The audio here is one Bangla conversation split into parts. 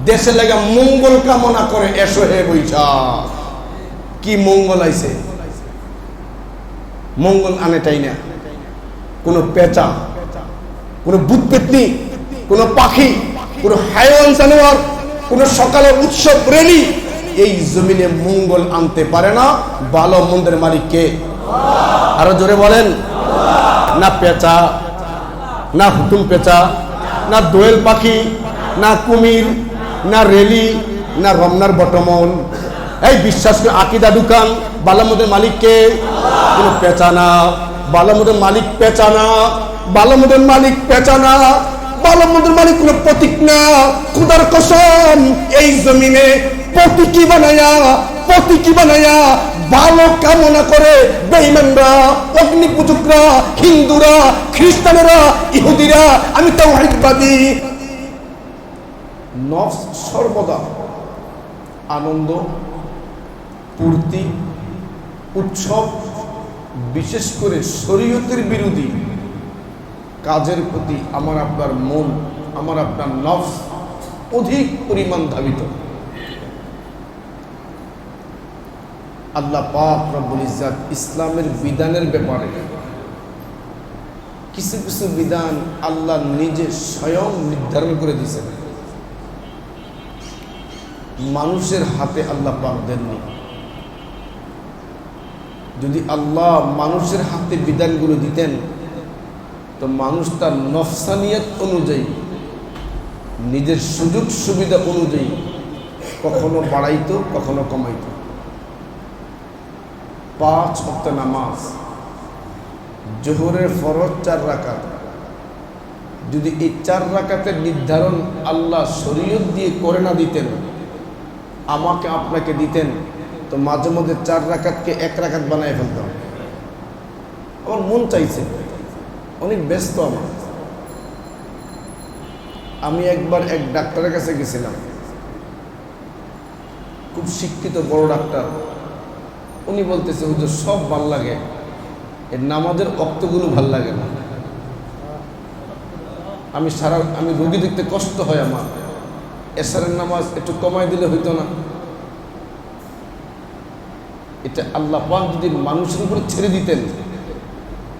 দেশে লাগা মঙ্গল কামনা করে এসো হে বৈশাখ। কি মঙ্গল আইছে? মঙ্গল আনেটাই না। কোনো পেঁচা, কোনো ভূত পেতনি, কোনো পাখি, কোনো হায়াওয়ান জানোয়ার, কোনো সকালের উৎসব রেলি এই জমিনে মঙ্গল আনতে পারে না। ভালো মন্দের মালিক কে? আরো জোরে বলেন। না পেঁচা, না হুতুম পেঁচা, না দোয়েল পাখি, না কুমির, না রেলি, না রমনার বটমন। এই বিশ্বাস করে আকিদা দোকান। ভালো মন্দের মালিক কে? কোনো পেঁচা না। ভালো মন্দের মালিক পেঁচা না। ভালো মন্দের মালিক পেঁচা না। ভালো মন্দের মালিক কোনো প্রতীক না। খুদার কসম, এই জমিনে প্রতীকী বানায়া ভালো কামনা করে বেঈমানরা, অগ্নি পূজকরা, হিন্দুরা, খ্রিস্টানেরা, ইহুদিরা। আমি তাওহীদবাদী। নফস সর্বদা আনন্দ, পূর্তি, উৎসব, বিশেষ করে শরীয়তের বিরোধী কাজের প্রতি আমার আপনার মন, আমার আপনার নফস অধিক পরিমাণ ধাবিত। আল্লাহ পাক রব্বুল ইজ্জত ইসলামের বিধানের ব্যাপারে কিছু কিছু বিধান আল্লাহ নিজে স্বয়ং নির্ধারণ করে দিয়েছেন। মানুষের হাতে আল্লাহ পাক দেননি। যদি আল্লাহ মানুষের হাতে বিধানগুলো দিতেন তো মানুষ তার নফসানিয়ত অনুযায়ী, নিজের সুযোগ সুবিধা অনুযায়ী কখনো বাড়াইতো, কখনো কমাইতো। 5 ওয়াক্ত নামাজ, জোহরের ফরজ 4 রাকাত, যদি এই 4 রাকাতের নির্ধারণ আল্লাহ শরীয়ত দিয়ে করে না দিতেন, আমাকে আপনাকে দিতেন, তো মাঝে মধ্যে 4 রাকাতকে 1 রাকাত বানায় ফেলতাম। আমার মন চাইছে, অনেক ব্যস্ত আমি একবার এক ডাক্তারের কাছে গেছিলাম, খুব শিক্ষিত বড় ডাক্তার। উনি বলতেছে হুজুর সব ভাল লাগে, এর নামাজের ওয়াক্তগুলো ভাল লাগে না। আমি রোগী দেখতে কষ্ট হয় আমার, এশারের নামাজ একটু কমাই দিলে হইতো না? এটা আল্লাহ পাক যদি মানুষের উপরে ছেড়ে দিতেন,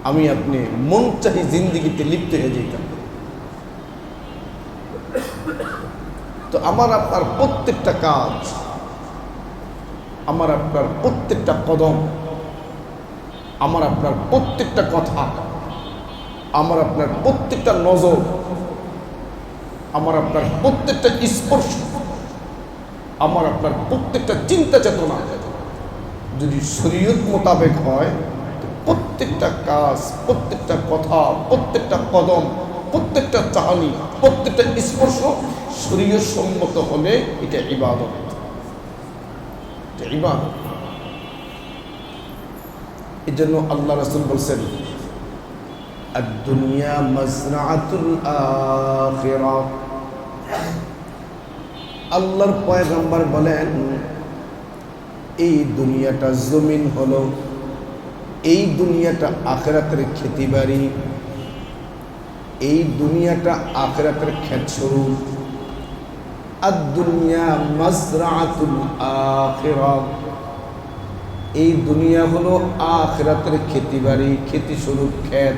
আমি আপনি মন চাহি জিন্দিগিতে লিপ্ত হয়ে যেতাম। তো আমার আপনার প্রত্যেকটা কাজ, আমার আপনার প্রত্যেকটা কদম, আমার আপনার প্রত্যেকটা কথা, আমার আপনার প্রত্যেকটা নজর, আমার আপনার প্রত্যেকটা স্পর্শ, আমার আপনার প্রত্যেকটা চিন্তা চেতনা যদি শরীয়ত মোতাবেক হয়, প্রত্যেকটা কাজ, প্রত্যেকটা কথা, প্রত্যেকটা কদম, প্রত্যেকটা চাহনি, প্রত্যেকটা স্পর্শ শরীয়ত সম্মত হলে এটা ইবাদত। ইবাদত। এই জন্য আল্লাহ রাসূল বলছেন, আদ-দুনিয়া মাজরাআতুল আখিরাহ। আল্লাহর পয়গম্বর বলেন, এই দুনিয়াটা জমিন হলো, এই দুনিয়াটা আখিরাতের খেতিবাড়ি, এই দুনিয়াটা আখিরাতের ক্ষেতস্বরূপ। আদ-দুনিয়া মাজরাআতুল আখিরাহ। এই দুনিয়া হলো আখিরাতের খেতিবাড়ি, খেতিস্বরূপ ক্ষেত।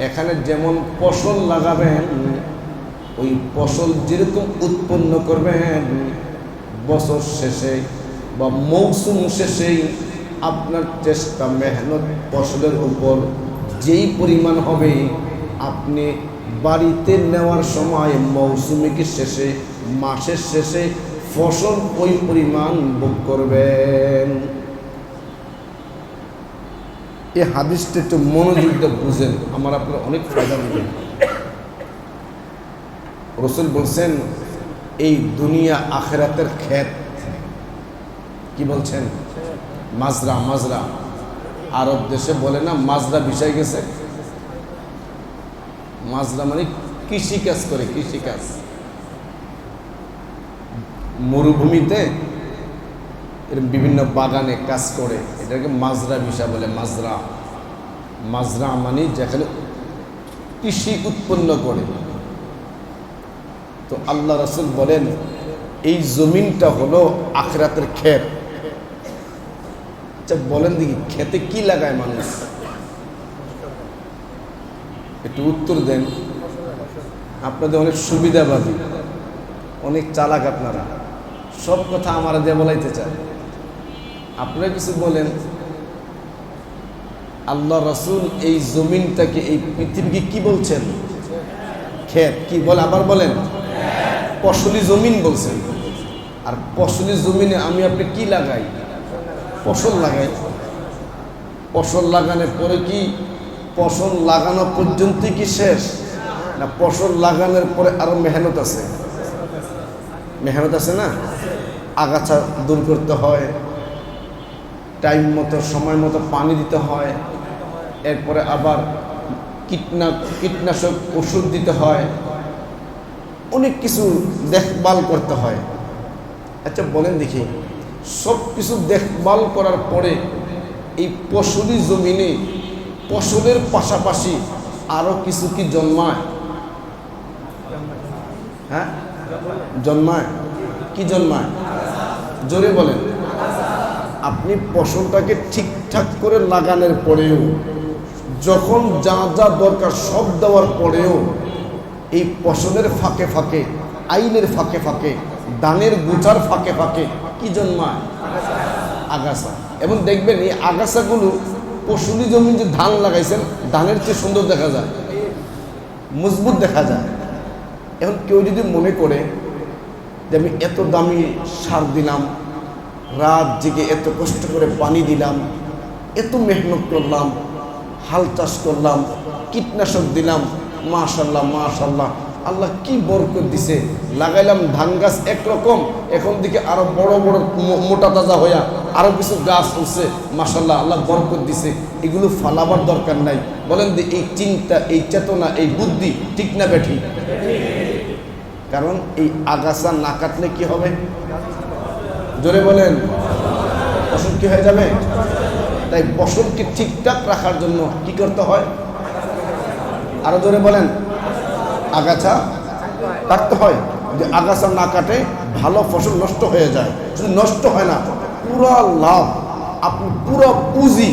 এখানে যেমন ফসল লাগাবেন, ওই ফসল যেরকম উৎপন্ন করবেন, বছর শেষে বা মৌসুম শেষেই আপনার চেষ্টা মেহনত ফসলের উপর যেই পরিমাণ হবে, আপনি বাড়িতে নেওয়ার সময় মৌসুমিকের শেষে, মাসের শেষে ফসল ওই পরিমাণ ভোগ করবেন। এই হাদিসটা একটু মনোযোগ দিয়ে বুঝেন, আমার আপনার অনেক ফায়দা নেবেন। রাসূল বলছেন, এই দুনিয়া আখিরাতের ক্ষেত। কি বলছেন? মাজরা। মাজরা আরব দেশে বলে না, মাজরা বিষয় গেছে। মাজরা মানে কৃষিকাজ করে, কৃষিকাজ। মরুভূমিতে এর বিভিন্ন বাগানে কাজ করে, এটাকে মাজরা বিষয় বলে। মাজরা, মাজরা মানে যেখানে কৃষি উৎপন্ন করে। তো আল্লাহ রাসূল বলেন এই জমিনটা হলো আখিরাতের ক্ষেত। আচ্ছা বলেন দেখি খেতে কি লাগায় মানুষ? একটু উত্তর দেন। আপনাদের অনেক সুবিধাবাদী, অনেক চালাক, আপনারা সব কথা আমার দিয়ে বলাইতে চান। আপনারা কিছু বলেন। আল্লাহ রাসূল এই জমিনটাকে, এই পৃথিবীকে কি বলছেন? ক্ষেত। কি বলে? আবার বলেন। ফসলি জমিন বলছেন। আর ফসলি জমিনে আমি আপনি কি লাগাই? ফসল লাগাই। ফসল লাগানোর পরে কি ফসল লাগানো পর্যন্ত কি শেষ না? ফসল লাগানোর পরে আরো মেহনত আছে। মেহনত আছে না? আগাছা দূর করতে হয়, টাইম মতো সময় মতো পানি দিতে হয়, এরপরে আবার কীটনাশক ওষুধ দিতে হয়, অনেক কিছু দেখভাল করতে হয়। আচ্ছা বলেন দেখি, সব কিছু দেখভাল করার পরে এই ফসলি জমিনে ফসলের পাশাপাশি আরো কিছু কি জন্মায়? হ্যাঁ জন্মায়। কি জন্মায়? জোরে বলেন। আপনি ফসলটাকে ঠিকঠাক করে লাগানোর পরেও, যখন যা যা দরকার সব দেওয়ার পরেও এই ফসলের ফাঁকে ফাঁকে, আইলের ফাঁকে ফাঁকে, ধানের গোচার ফাঁকে ফাঁকে কি জন্মায়? আগাছা। এবং দেখবেন এই আগাছাগুলো ফসলি জমি যে ধান লাগাইছেন ধানের চেয়ে সুন্দর দেখা যায়, মজবুত দেখা যায়। এখন কেউ যদি মনে করে যে আমি এত দামি সার দিলাম, রাত জেগে এত কষ্ট করে পানি দিলাম, এত মেহনত করলাম, হাল চাষ করলাম, কীটনাশক দিলাম, মাশাল্লাহ মাশাল্লাহ, আল্লাহ কি বরকত দিছে, লাগাইলাম ধান গাছ একরকম, এখন দিকে আরো বড় বড় মোটা তাজা হইয়া আরো কিছু গাছ হচ্ছে, মাশাল্লাহ আল্লাহ বরকত দিছে, এগুলো ফালাবার দরকার নাই। বলেন যে এই চিন্তা, এই চেতনা, এই বুদ্ধি ঠিক না বেঠি? কারণ এই আগাছা না কাটলে কি হবে? জোরে বলেন। ফসল কি হয়ে যাবে? তাই ফসলকে ঠিকঠাক রাখার জন্য কি করতে হয়? আরো জোরে বলেন। আগাছা কাটতে হয়। যে আগাছা না কাটে ভালো ফসল নষ্ট হয়ে যায়। শুধু নষ্ট হয় না, পুরো লাভ, আপনি পুরো পুঁজি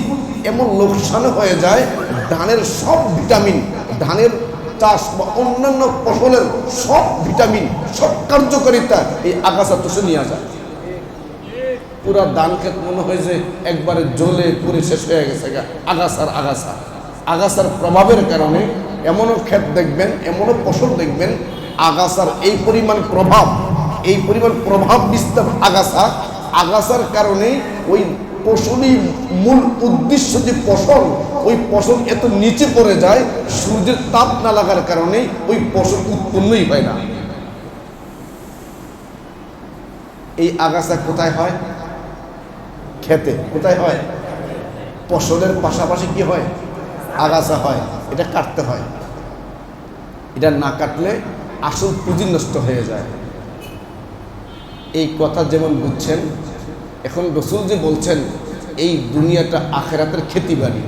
এমন লোকসান হয়ে যায়। ধানের সব ভিটামিন, ধানের চাষ বা অন্যান্য ফসলের সব ভিটামিন, সব কার্যকারিতা এই আগাছা তুষে নিয়ে যায়। পুরা ধান ক্ষেত মনে হয় যে একবারে জ্বলে পুরে শেষ হয়ে গেছে। আগাছার আগাছা, আগাছার প্রভাবের কারণে এমনও ক্ষেত দেখবেন, এমনও ফসল দেখবেন, আগাছার এই পরিমাণ প্রভাব, এই পরিমাণ প্রভাব বিস্তার আগাছা, আগাছার কারণে ওই ফসলি মূল উদ্দেশ্য যে ফসল, ওই ফসল এত নিচে পড়ে যায়, সূর্যের তাপ না লাগার কারণে ওই ফসল উৎপন্নই হয় না। এই আগাছা কোথায় হয়? খেতে। কোথায় হয়? ফসলের পাশাপাশি কি হয়? আগাছা হয়। এটা কাটতে হয়। এটা না কাটলে আসল পুঁজি নষ্ট হয়ে যায়। এই কথা যেমন বুঝছেন, এখন রসুল যে বলছেন এই দুনিয়াটা আখিরাতের খেতি বাড়ি,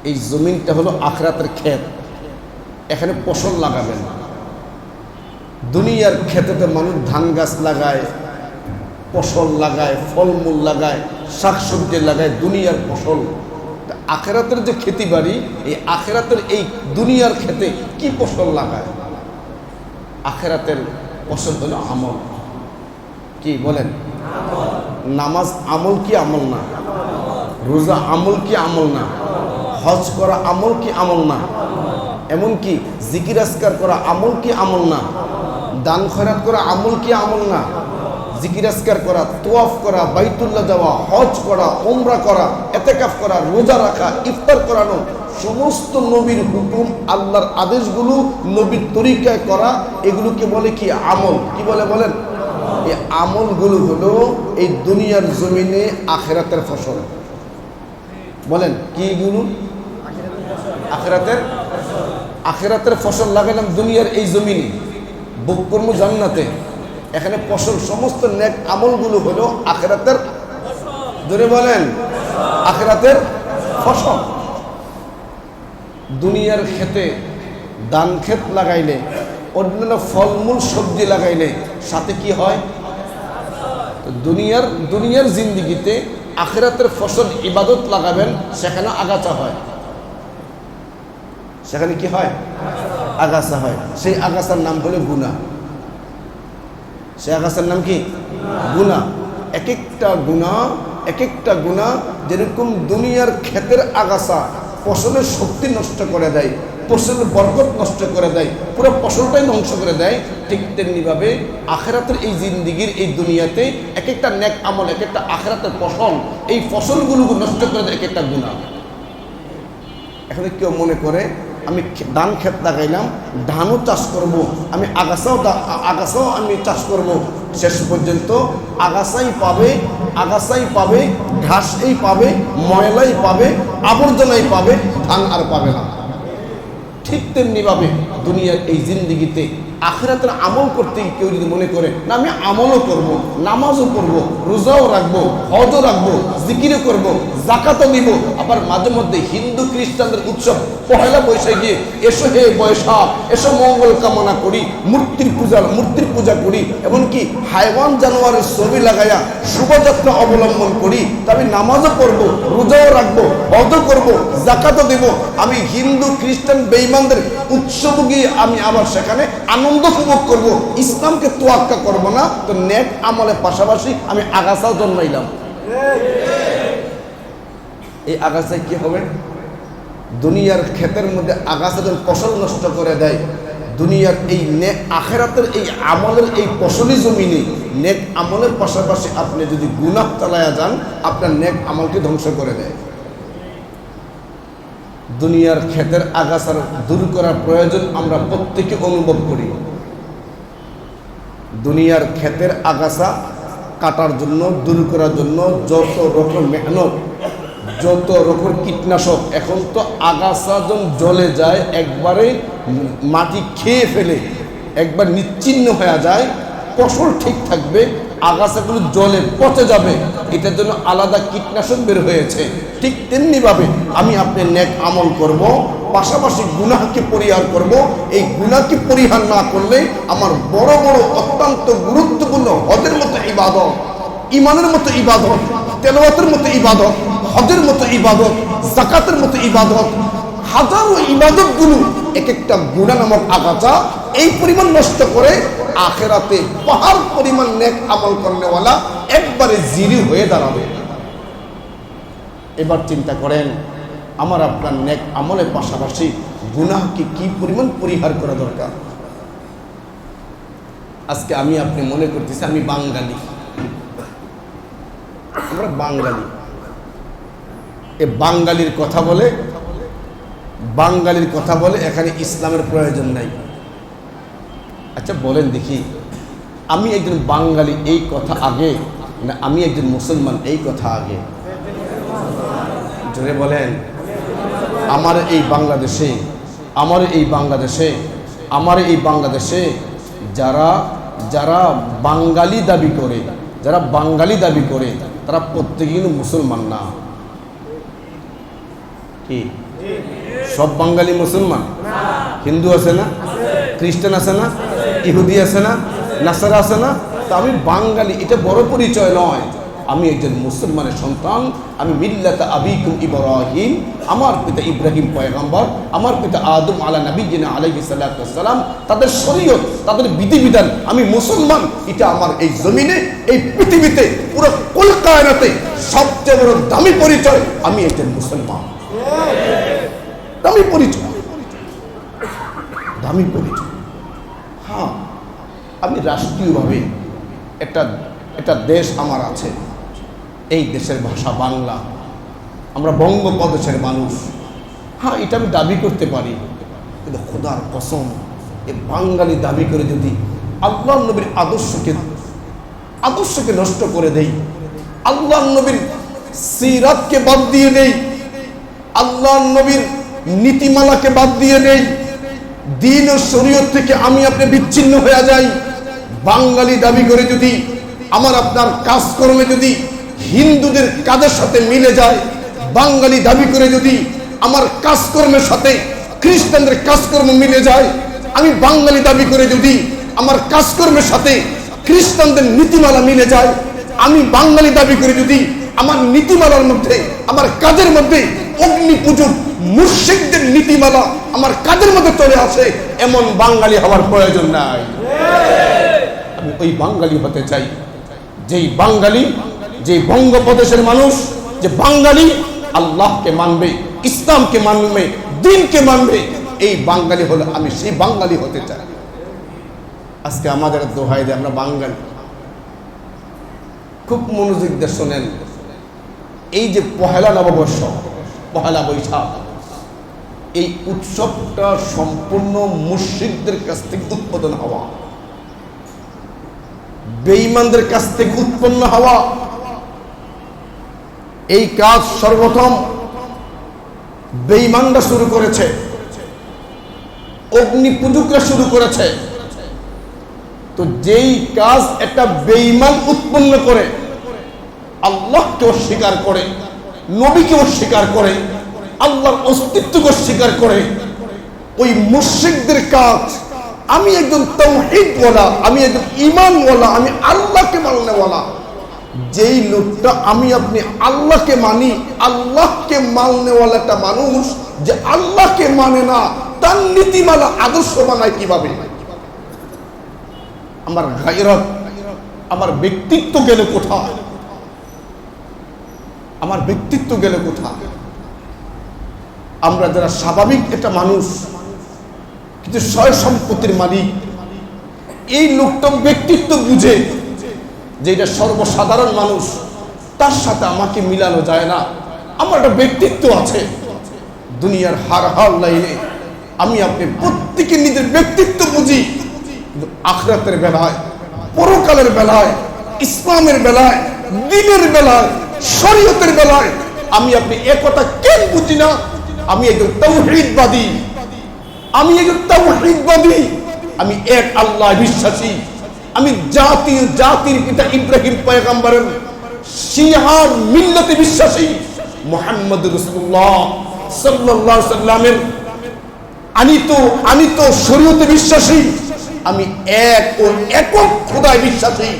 এই জমিনটা হলো আখিরাতের ক্ষেত, এখানে ফসল লাগাবেন। দুনিয়ার ক্ষেতেতে মানুষ ধান গাছ লাগায়, ফসল লাগায়, ফলমূল লাগায়, শাকসবজি লাগায়, দুনিয়ার ফসল। আখিরাতের যে খেতি বাড়ি, এই আখিরাতের এই দুনিয়ার খেতে কি ফসল লাগায়? আখিরাতের ফসল হলো আমল। কি বলেন? নামাজ আমল কি আমল না? রোজা আমল কি আমল না? হজ করা আমল কি আমল না? এমনকি জিকির আজকার করা আমল কি আমল না? দান খয়রাত করা আমল কি আমল না? জিকির আজকার করা, তোয়াফ করা, বাইতুল্লাহ যাওয়া, হজ করা, উমরা করা, ইতিকাফ করা, রোজা রাখা, ইফতার করানো, সমস্ত নবীর হুকুম, আল্লাহর আদেশগুলো নবীর তরিকায় করা, এগুলোকে বলে কি? আমল। কি বলে বলেন? এই আমলগুলো হলো এই দুনিয়ার জমিনে আখিরাতের ফসল। বলেন কি এগুলো? আখিরাতের ফসল লাগালাম দুনিয়ার এই জমিনে, ভোগ কর্ম জান্নাতে, এখানে ফসল, সমস্ত নেক আমলগুলো হলো আখিরাতের, জোরে বলেন, আখিরাতের ফসল। দুনিয়ার খেতে ধান ক্ষেত লাগাইলে অন্যান্য ফলমূল সবজি লাগাইলে সাথে কি হয়? দুনিয়ার জিন্দিগিতে আখিরাতের ফসল ইবাদত লাগাবেন, সেখানে আগাছা হয়। সেখানে কি হয়? আগাছা হয়। সেই আগাছার নাম হলো গুনাহ। সেই আগাছার নাম কি? গুনাহ। এক একটা গুনাহ যেরকম দুনিয়ার ক্ষেতের আগাছা ফসলের শক্তি নষ্ট করে দেয়, ফসলের বরকত নষ্ট করে দেয়, পুরো ফসলটাই ধ্বংস করে দেয়, ঠিক তেমনিভাবে আখিরাতের এই জিন্দিগির এই দুনিয়াতে এক একটা নেক আমল, এক একটা আখিরাতের ফসল, এই ফসলগুলো নষ্ট করে দেয় এক একটা গুনাহ। এখানে কেউ মনে করে আমি ধান ক্ষেত লাগাইলাম, ধানও চাষ করব, আমি আগাছাও আমি চাষ করব, শেষ পর্যন্ত আগাছাই পাবে, ঘাসই পাবে, ময়লাই পাবে, আবর্জনাই পাবে, ধান আর পাবে না। ঠিক তেমনিভাবে দুনিয়ার এই জিন্দিগিতে আখিরাতের আমল করতে কেউ যদি মনে করে না আমি আমলও করব, নামাজও পড়ব, রোজাও রাখবো, হজও রাখবো, জিকিরও করব, জাকাতও দিব, আবার মাঝে মধ্যে হিন্দু খ্রিস্টানদের উৎসব পহেলা বৈশাখে এসো হে বৈশাখ, এসো মঙ্গল কামনা করি, মূর্তির পূজা করি, এমনকি হাইওয়ান জানোয়ারের ছবি লাগাইয়া শোভাযাত্রা অবলম্বন করি, তবে নামাজও পড়বো, রোজাও রাখবো, হজও করব, জাকাতও দিব। আমি হিন্দু খ্রিস্টান বেঈমানদের উৎসব গিয়ে আমি আবার সেখানে আনন্দ উপভোগ করব, ইসলামকে তোয়াক্কা করব না, তো নেক আমলের পাশাপাশি আমি আগাছাও জন্মাইলাম। এই আগাছায় কি হবে? দুনিয়ার ক্ষেতের মধ্যে আগাছা যখন ফসল নষ্ট করে দেয়, দুনিয়ার এই নেক আখিরাতের এই আমলের এই ফসলি জমিনে নেক আমলের পাশাপাশি আপনি যদি গুনাহ চালায়া যান, আপনার নেক আমলকে ধ্বংস করে দেয়। দুনিয়ার ক্ষেতের আগাছার দূর করার প্রয়োজন আমরা প্রত্যেকে অনুভব করি। দুনিয়ার ক্ষেতের আগাছা কাটার জন্য, দূর করার জন্য যত রকম মেহনত, যত রকম কীটনাশক, এখন তো আগাছা যখন জ্বলে যায়, একবারে মাটি খেয়ে ফেলে একবার নিশ্চিহ্ন হয়ে যায়, ফসল ঠিক থাকবে, আগাছাগুলো জলে পচে যাবে, এটার জন্য আলাদা কীটনাশক বের হয়েছে। ঠিক তেমনিভাবে আমি আপনি নেক আমল করব, পাশাপাশি গুনাহকে পরিহার করব। এই গুনাহকে পরিহার না করলে আমার বড় বড় অত্যন্ত গুরুত্বপূর্ণ হজের মতো ইবাদত, ইমানের মতো ইবাদত, তেলাওয়াতের মতো ইবাদত, হজের মতো ইবাদত, যাকাতের মতো ইবাদত, হাজারো ইবাদতগুলো এক একটা গুনাহ নামক আগাছা এই পরিমাণ নষ্ট করে আখিরাতে পাহাড় পরিমাণ নেক আমল করনেওয়ালা একবারে জিরো হয়ে দাঁড়াবে। এবার চিন্তা করেন, আমার আপনার নেক আমলের পাশাপাশি গুনাহকে কি পরিমাণ পরিহার করা দরকার। আজকে আমি আপনি মনে করতেছি আমি বাঙালি, আমরা বাঙালি, এ বাঙালির কথা বলে এখানে ইসলামের প্রয়োজন নাই। আচ্ছা বলেন দেখি, আমি একজন বাঙালি এই কথা আগে না আমি একজন মুসলমান এই কথা আগে? জোরে বলেন। আমার এই বাংলাদেশে যারা বাঙালি দাবি করে তারা প্রত্যেকেই কিন্তু মুসলমান না। কি সব বাঙালি মুসলমান? হিন্দু আছে না, খ্রিস্টান আছে না, ইহুদি আছে না, নাসারা আছে না? তা আমি বাঙালি এটা বড় পরিচয় নয়, আমি একজন মুসলমানের সন্তান। আমি মিল্লাতা আবিকুম ইব্রাহিম, আমার পিতা ইব্রাহিম পয়গম্বর, আমার পিতা আদম আলা নবিয়িনা আলাইহিস সালাতু ওয়াস সালাম, তাদের শরীয়ত, তাদের বিধিবিধান, আমি মুসলমান। এটা আমার এই জমিনে, এই পৃথিবীতে, পুরো কুল কায়নাতে সবচেয়ে বড় দামি পরিচয়, আমি একজন মুসলমান। দামি পরিচয়। হ্যাঁ, আমি রাষ্ট্রীয়ভাবে একটা দেশ আমার আছে, এই দেশের ভাষা বাংলা, আমরা বঙ্গোপদেশের মানুষ। হ্যাঁ, এটা আমি দাবি করতে পারি, কিন্তু খোদার কসম এ বাঙালি দাবি করে যদি আল্লাহ নবীর আদর্শকে নষ্ট করে দেই, আল্লাহ নবীর সিরাতকে বাদ দিয়ে দেই, আল্লাহ নবীর নীতিমালাকে বাদ দিয়ে দেই, দিন ও শরীয়ত থেকে আমি আপনি বিচ্ছিন্ন হয়ে যাই, বাঙালি দাবি করে যদি আমার আপনার কাজকর্মে যদি হিন্দুদের কাজের সাথে মিলে যায়, বাঙালি দাবি করে যদি আমার কাজকর্মের সাথে খ্রিস্টানদের কাজকর্ম মিলে যায়, আমি বাঙালি দাবি করে যদি আমার কাজকর্মের সাথে খ্রিস্টানদের নীতিমালা মিলে যায়, আমি বাঙালি দাবি করে যদি আমার নীতিমালার মধ্যে, আমার কাজের মধ্যে অগ্নি পূজক মুশরিকদের নীতিমালা আমার কাজের মধ্যে চলে আসে, এমন বাঙালি হওয়ার প্রয়োজন নাই। আমি ওই বাঙালি হতে চাই যেই বাঙালি, যে বঙ্গপ্রদেশের মানুষ, যে বাঙালি আল্লাহকে মানবে, ইসলামকে মানবে, দ্বীনকে মানবে, এই বাঙালি হলো আমি সেই বাঙালি হতে চাই। আজকে আমাদের দোহাই দিয়ে আমরা বাঙালি। খুব মনোযোগ দিয়ে শোনেন, এই যে পহেলা নববর্ষ, পহেলা বৈশাখ, এই উৎসবটা সম্পূর্ণ মুশরিকদের কাছ থেকে উৎপাদন হওয়া, বেঈমানদের কাছ থেকে উৎপন্ন হওয়া। এই কাজ সর্বপ্রথম বেঈমানরা শুরু করেছে, অগ্নি পূজকরা শুরু করেছে। তো যেই কাজ একটা বেঈমান উৎপন্ন করে, আল্লাহকে অস্বীকার করে, নবীকে অস্বীকার করে, আল্লাহর অস্তিত্বকে অস্বীকার করে, ওই মুশরিকদের কাজ। আমি একজন তাওহীদওয়ালা, আমি একজন ঈমানওয়ালা, আমি আল্লাহকে মাননেওয়ালা। যেই লোকটা আমি আপনি আল্লাহকে মানি, আল্লাহকে মাননেওয়ালা একটা মানুষ যে আল্লাহকে মানে না, তার নীতিমালা আদর্শ মানায় কিভাবে? আমার গায়রত, আমার ব্যক্তিত্ব গেল কোথায়? আমার ব্যক্তিত্ব গেল কোথায়? আমরা যারা স্বাভাবিক একটা মানুষ, কিন্তু সয় সম্পত্তির মালিক, এই লোকটা ব্যক্তিত্ব বুঝে যে এটা সর্বসাধারণ মানুষ, তার সাথে আমাকে মিলানো যায় না। আমার একটা ব্যক্তিত্ব আছে। দুনিয়ার হার হার লাইনে আমি আপনি প্রত্যেকে নিজের ব্যক্তিত্ব বুঝি, কিন্তু আখিরাতের বেলায়, পরকালের বেলায়, ইসলামের বেলায়, দ্বীনের বেলায়, শরীয়তের বেলায় আমি আপনি একথা কেন বুঝি না? আমি একজন তাওহীদবাদী, আমি একজন তাওহীদবাদী, আমি এক আল্লাহ বিশ্বাসী, আমি জাতির পিতা ইব্রাহিম পয়গম্বরের শিয়ার মিল্লতে বিশ্বাসী, মুহাম্মদ রাসূলুল্লাহ সাল্লাল্লাহু আলাইহি সাল্লামের আনিত শরীয়তে বিশ্বাসী। আমি এক ও একক খোদায় বিশ্বাসী।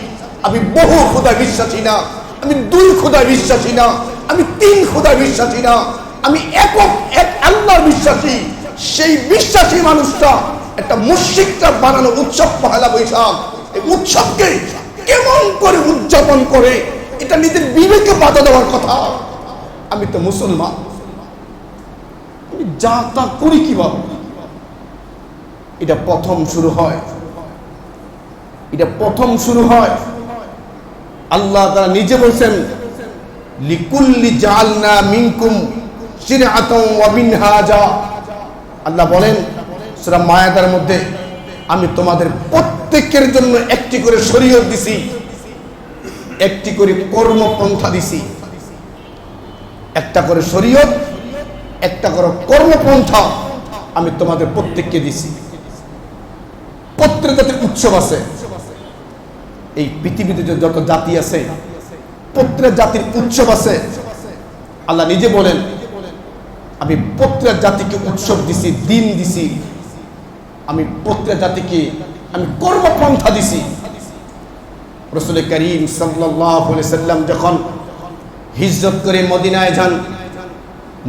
আমি বহু খোদায় বিশ্বাসী না, আমি দুই খোদায় বিশ্বাসী না, আমি তিন খোদায় বিশ্বাসী না, আমি একক এক আল্লাহ বিশ্বাসী। সেই বিশ্বাসী মানুষটা একটা মুশরিকটা বানানো উৎসব পহেলা বৈশাখ, এই উৎসবকে কেমন করে উদযাপন করে, এটা নিজের বিবেকে বাধা দেওয়ার কথা। আমি তো মুসলমান, আমি যা তা করি কিভাবে? এটা প্রথম শুরু হয়, এটা প্রথম শুরু হয়। আল্লাহ তাআলা নিজে বলেন, লিকুল্লি জাআলনা মিনকুম শিরআতান ওয়া মিনহাজা। আল্লাহ বলেন সূরা মায়াদার মধ্যে, আমি তোমাদের প্রত্যেকের জন্য একটি করে শরীয়ত দিছি, একটি করে কর্মপন্থা দিছি। একটা করে শরীয়ত, একটা করে কর্মপন্থা আমি তোমাদের প্রত্যেককে দিছি। প্রত্যেক জাতির উৎসব আছে। এই পৃথিবীতে যত জাতি আছে, প্রত্যেক জাতির উৎসব আছে। আল্লাহ নিজে বলেন, আমি প্রত্যেক জাতিকে উৎসব দিছি, দিন দিছি, আমি প্রত্যেক জাতিকে আমি কর্মপন্থা দিছি। রাসূল করিম সাল্লাল্লাহু আলাইহি সাল্লাম যখন হিজরত করে মদিনায় যান,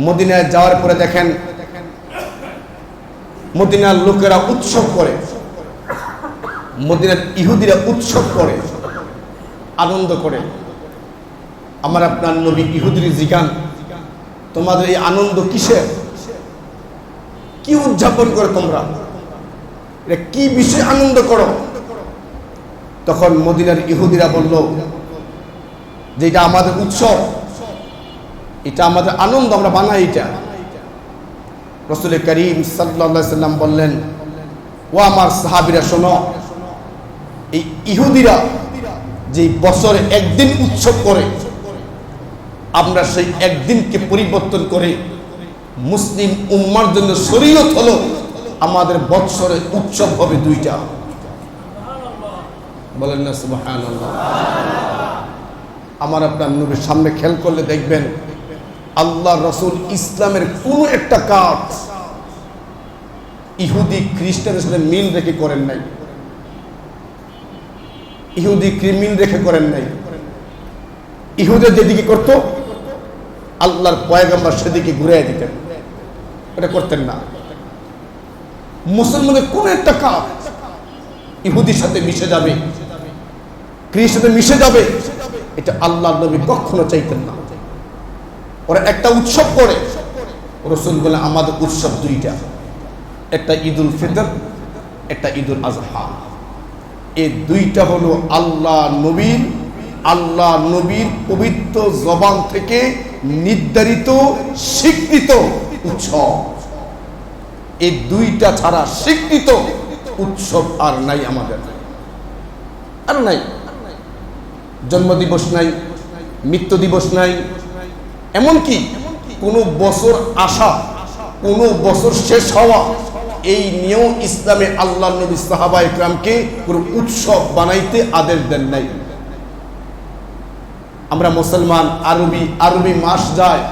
মদিনায় যাওয়ার পরে দেখেন মদিনার লোকেরা উৎসব করে, মদিনার ইহুদিরা উৎসব করে, আনন্দ করে। আমার আপনার নবী ইহুদির জিজ্ঞান, তোমাদের এই আনন্দ কিসের? কি উদযাপন করে তোমরা? এটা কি বিষয়ে আনন্দ করো? তখন মদিনার ইহুদিরা বলল যে এটা আমাদের উৎসব, এটা আমাদের আনন্দ, আমরা বানাই এটা। রাসূল করিম সাল্লাল্লাহু আলাইহি সাল্লাম বললেন, ও আমার সাহাবীরা শোনো, এই ইহুদিরা যে বছরে একদিন উৎসব করে, আমরা সেই একদিনকে পরিবর্তন করে মুসলিম উম্মার জন্য শরীয়ত হলো আমাদের বৎসরে উৎসব হবে দুইটা। বলেন না সুবহানাল্লাহ। আমার আপনার নবীর সামনে খেয়াল করলে দেখবেন, আল্লাহ রাসূল ইসলামের কোন একটা কাজ ইহুদি খ্রিস্টানের সাথে মিল রেখে করেন নাই, ইহুদি মিল রেখে করেন নাই। ইহুদের যেদিকে করত আল্লাহর পয়গম্বর সেদিকে ঘুরিয়ে দিতেন, এটা করতেন না। মুসলমানের কোন একটা কাজ ইহুদির সাথে মিশে যাবে, খ্রিস্টের সাথে মিশে যাবে, এটা আল্লাহর নবী কখনো চাইতেন না। ওরা একটা উৎসব করে, রাসূল বলে আমাদের উৎসব দুইটা, একটা ঈদুল ফিতর, একটা ঈদুল আজহা। এই দুইটা হলো আল্লাহ নবীর পবিত্র জবান থেকে নির্ধারিত স্বীকৃত উৎসব। এই দুইটা ছাড়া স্বীকৃত উৎসব আর নাই আমাদের, আর নাই। জন্মদিবস নাই, মৃত্যু দিবস নাই, এমনকি কোনো বছর আসা, কোনো বছর শেষ হওয়া, এই নিয়েও ইসলামে আল্লাহ নবী সাহাবা ইকরামকে কোনো উৎসব বানাইতে আদেশ দেন নাই। আমরা মুসলমান, আরবি মাস যায়,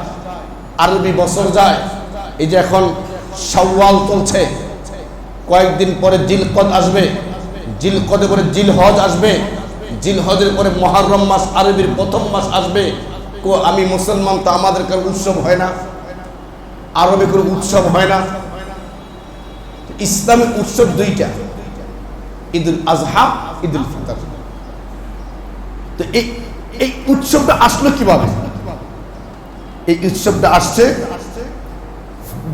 আরবি বছর যায়। এই যে এখন শাওয়াল চলছে, কয়েকদিন পরে জিলকদ আসবে, জিলকদের পরে জিলহজ আসবে, জিলহজের পরে মুহররম মাস, আরবির প্রথম মাস আসবে। আমি মুসলমান, তো আমাদের কোনো উৎসব হয় না, আরবে কোনো উৎসব হয় না। ইসলামের উৎসব দুইটা, ঈদুল আজহা, ঈদুল ফিতর। তো এই উৎসবটা আসলো কিভাবে? এই উৎসবটা আসছে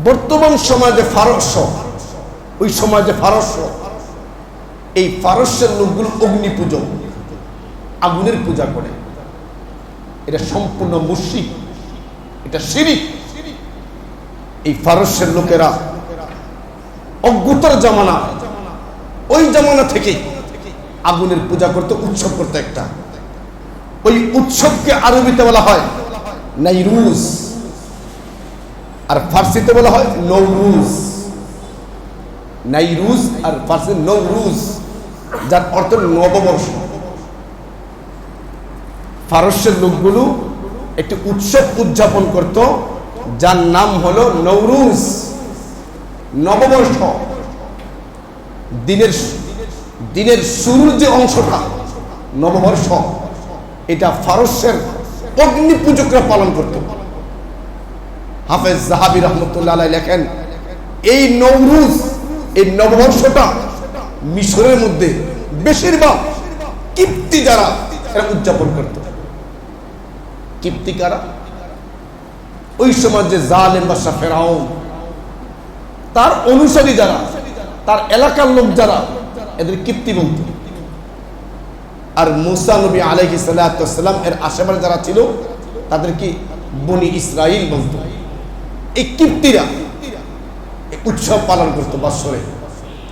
বর্তমান সমাজে ফারস্য, ওই সমাজে ফারস্য, এই ফারস্যের লোকগুলো অগ্নি পূজক, আগুনের পূজা করে। এটা সম্পূর্ণ মুশরিক, এটা শিরিক। এই ফারস্যের লোকেরা অজ্ঞতার জামানা, ওই জামানা থেকে আগুনের পূজা করতে, উৎসব করতে একটা। ওই উৎসবকে আরবিতে বলা হয় নাইরুজ, আর ফার্সিতে বলা হয় নওরুজ। নাইরুজ আর ফার্সি নওরুজ, যার অর্থ নববর্ষ। ফারস্যের লোকগুলো একটি উৎসব উদযাপন করত, যার নাম হলো নওরুজ, নববর্ষ। দিনের শুরুর যে অংশটা নববর্ষ, এটা ফারস্যের অগ্নি পূজকরা পালন করত। হাফেজ যাহাবী রহমতুল্লাহ আলাইহি লেখেন, এই নওরুজ, এই নববর্ষটা মিশরের মধ্যে বেশিরভাগ কিপ্তি যারা এরা উদযাপন করত। কিপ্তি কারা? ওই সময় যে জালেম বাদশা ফেরাউন, তার অনুসারী যারা, তার এলাকার লোক যারা, এদের কিপ্তি বলত। আর মুসা নবী আলাইহিস সালাতু ওয়াস সালাম এর আশেপাশে যারা ছিল তাদের কি বনি ইসরাইল বলত। এই কিপ্তিরা উৎসব পালন করত, বৎসরে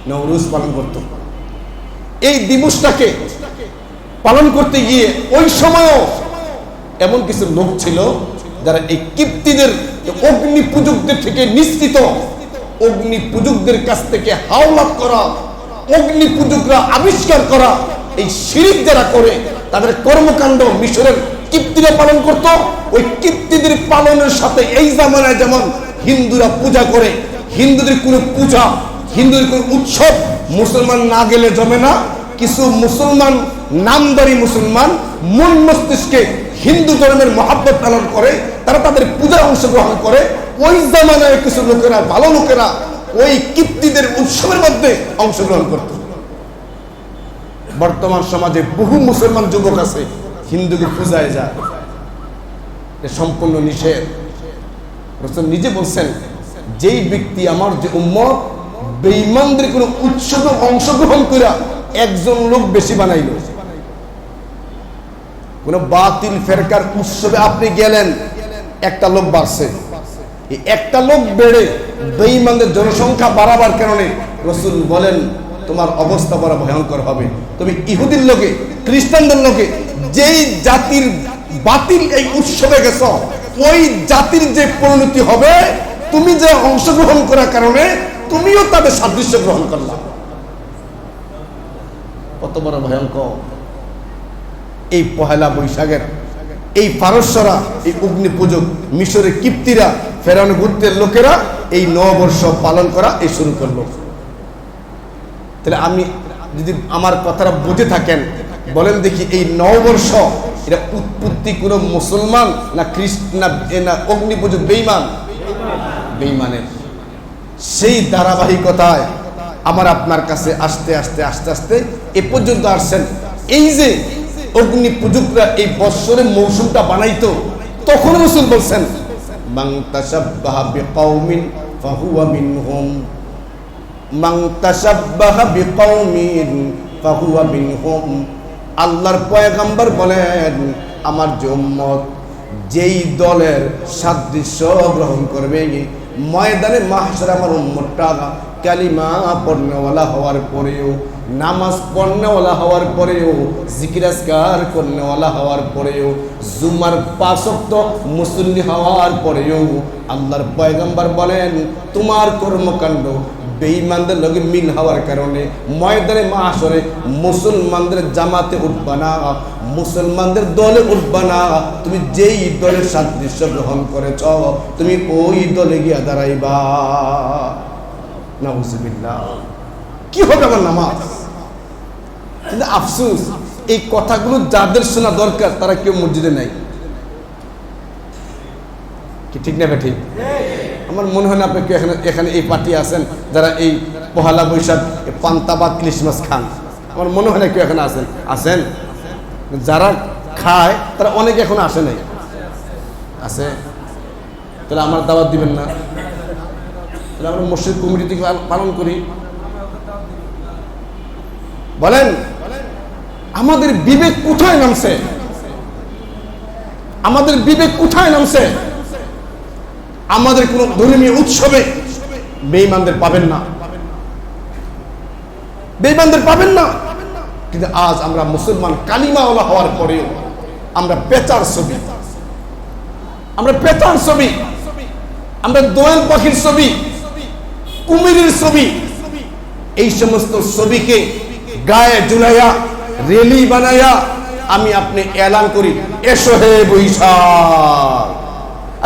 নওরুজ পালন করত। এই দিবসটাকে পালন করতে গিয়ে ওই সময়ও এমন কিছু লোক ছিল যারা এই কিপ্তিদের, অগ্নি পূজকদের থেকে নিশ্চিত, অগ্নি পূজকদের কাছ থেকে হাওলাত করা, অগ্নি পূজকরা আবিষ্কার করা এই শিরিক যারা করে, তাদের কর্মকাণ্ড মিশরের কিপ্তিরা পালন করত। ওই কিপ্তিদের পালনের সাথে এই জামানায় যেমন হিন্দুরা পূজা করে, হিন্দুদের কোনো পূজা, হিন্দুদের কোনো উৎসব মুসলমান না গেলে জমে না। কিছু মুসলমান, নামদারি মুসলমান, মন মস্তিষ্কে হিন্দু ধর্মের মহাব্বত পালন করে, তারা তাদের পূজায় অংশগ্রহণ করে। ওই জামানায় কিছু লোকেরা, ভালো লোকেরা ওই কিপ্তিদের উৎসবের মধ্যে অংশগ্রহণ করত। বর্তমান সমাজে বহু মুসলমান যুবক আছে হিন্দুকে পূজায় যায়, এটা সম্পূর্ণ নিষেধ। রাসূল নিজে বলছেন, যেই ব্যক্তি আমার যে উম্মত বেঈমানদের কোনো উৎসবে অংশগ্রহণ করে একজন লোক বেশি বানাইল, কোন বাতিল ফেরকার উৎসবে আপনি গেলেন, একটা লোক বাড়ছে, এই একটা লোক বেড়ে বেঈমানদের জনসংখ্যা বাড়াবার কারণে রাসূল বলেন তোমার অবস্থা বড় ভয়ঙ্কর হবে। তুমি ইহুদির লোকে, খ্রিস্টানদের লোকে, যেই জাতির বাতিল এই উৎসবে গেছ, ওই জাতির যে পরিণতি হবে, তুমি যে অংশগ্রহণ করার কারণে তুমিও তাদের সাদৃশ্য গ্রহণ করলা। কত বড় ভয়ঙ্কর! এই পহেলা বৈশাখের এই ফারস্যরা, এই অগ্নি পূজক, মিশরের কিপ্তিরা, ফেরাউন গোত্রের লোকেরা এই নববর্ষ পালন করা এই শুরু করলো। তাহলে আমি যদি আমার কথাটা বুঝে থাকেন, বলেন দেখি এই নববর্ষ এটা উৎপত্তি কোনো মুসলমান না না অগ্নি পুজো বেঈমান? বেঈমানের। সেই ধারাবাহিকতায় আমার আপনার কাছে আস্তে আস্তে আস্তে আস্তে এ পর্যন্ত আসছেন। এই যে অগ্নি পূজকরা এই বৎসরের মৌসুমটা বানাইতো, তখন রাসূল বলছেন মান তাশাব্বাহা বিকাউমিন ফাহুয়া মিনহুম, মান তাশাব্বাহা বিকাউমিন ফাহুয়া মিনহুম। আল্লাহর পয়গম্বর বলেন আমার যে উম্মত যেই দলের সাদৃশ্য গ্রহণ করবে, ময়দানে মাহশারে আমার উম্মতটা কালিমা পড়নেওয়ালা হওয়ার পরেও, নামাজ পড়নেওয়ালা হওয়ার পরেও, জিকির আজকার করনেওয়ালা হওয়ার পরেও, জুমার 5 ওয়াক্ত মুসল্লি হওয়ার পরেও আল্লাহর পয়গম্বর বলেন তোমার কর্মকাণ্ড বেঈমানদের লগে মিল হওয়ার কারণে ময়দানে মাহশরে মুসলমানদের জামাতে উঠবা না, মুসলমানদের দলে উঠবা না। তুমি যেই দলের সাদৃশ্য গ্রহণ করেছ তুমি ওই দলে গিয়া দাঁড়াইবা। নাউজুবিল্লাহ। কি হবে আমার নামাজ? কিন্তু আফসোস এই কথাগুলো যাদের শোনা দরকার তারা কেউ মসজিদে নাই। কি ঠিক না ঠিক? আমার মনে হয় না আপনি কেউ এখানে এই পার্টি আছেন যারা এই পহেলা বৈশাখ পান্তা বা ক্রিসমাস খান। আমার মনে হয় না কেউ এখানে আছেন। যারা খায় তারা অনেকে এখন আসে নাই। আছে? তাহলে আমার দাওয়াত দিবেন না? তাহলে আমরা মসজিদ কমিটি থেকে পালন করি। বলেন আমাদের বিবেক কোথায় নামছে? আমাদের বিবেক কোথায় নামছে? আমাদের কোন ধর্মীয় উৎসবে বেঈমানদের পাবেন না, বেঈমানদের পাবেন না। কিন্তু আজ আমরা মুসলমান কালিমাওয়ালা হওয়ার পরেও আমরা পেঁচার ছবি, আমরা পেঁচার ছবি, আমরা দোয়েল পাখির ছবি, কুমিরের ছবি, এই সমস্ত ছবিকে গায়ে ঝুলাইয়া রেলি বানাইয়া আমি আপনি এলান করি এসো হে বৈশাখ।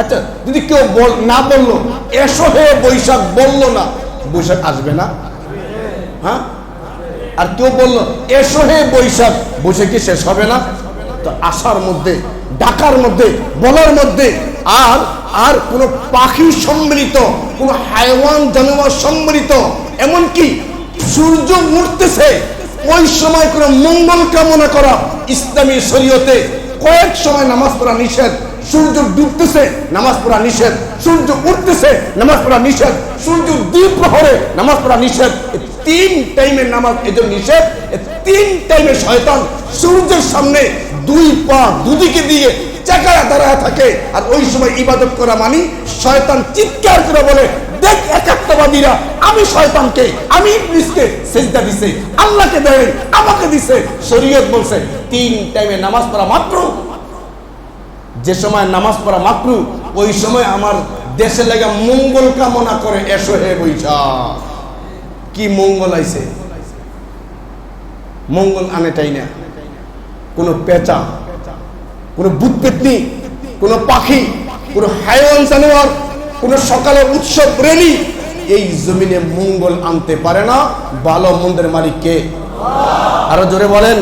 আচ্ছা যদি কেউ না বললো এসো হে বৈশাখ, বললো না, বৈশাখ আসবে না? হ্যাঁ। আর কেউ বললো এসো হে বৈশাখ, বৈশাখ কি শেষ হবে না? তো আসার মধ্যে, ডাকার মধ্যে, বলার মধ্যে আর আর কোন পাখি সম্মিলিত, কোন হায়ওয়ান জানোয়ার সম্মিলিত, এমনকি সূর্য উঠতেছে ওই সময় কোন মঙ্গল কামনা করা ইসলামী শরীয়তে কয়েক সময় নামাজ পড়া নিষেধ। সূর্য ডুবতেছে নামাজ পড়া নিষেধ, সূর্য উঠতেছে নামাজ পড়া নিষেধ, সূর্য দ্বিপ্রহরে নামাজ পড়া নিষেধ। 3 টাইমের নামাজ এজন্য নিষেধ। 3 টাইমে শয়তান সূর্যের সামনে 2 পা দুদিকে দিয়ে চাকায় দাঁড়ায় থাকে। আর ওই সময় ইবাদত করা মানি শয়তান চিৎকার করে বলে দেখ একাত্মবাদীরা আমি শয়তানকে, আমি ইবলিসকে সিজদা দিছে, আল্লাহকে দেয় আমাকে দিছে। শরীয়ত বলছে 3 টাইমে নামাজ পড়া মাত্র। যে সময় নামাজ পড়া মাত্র ওই সময় আমার দেশে লাগা মঙ্গল কামনা করে এসো হে বৈশাখ। কি মঙ্গল আইছে? মঙ্গল আনেটাই না। কোন পেঁচা, কোন ভূত পেতনি, কোন পাখি, কোন হায়ওয়ান জানোয়ার, কোন সকালের উৎসব রেলি এই জমিনে মঙ্গল আনতে পারে না। ভালো মন্দের মালিক কে? আরো জোরে বলেন।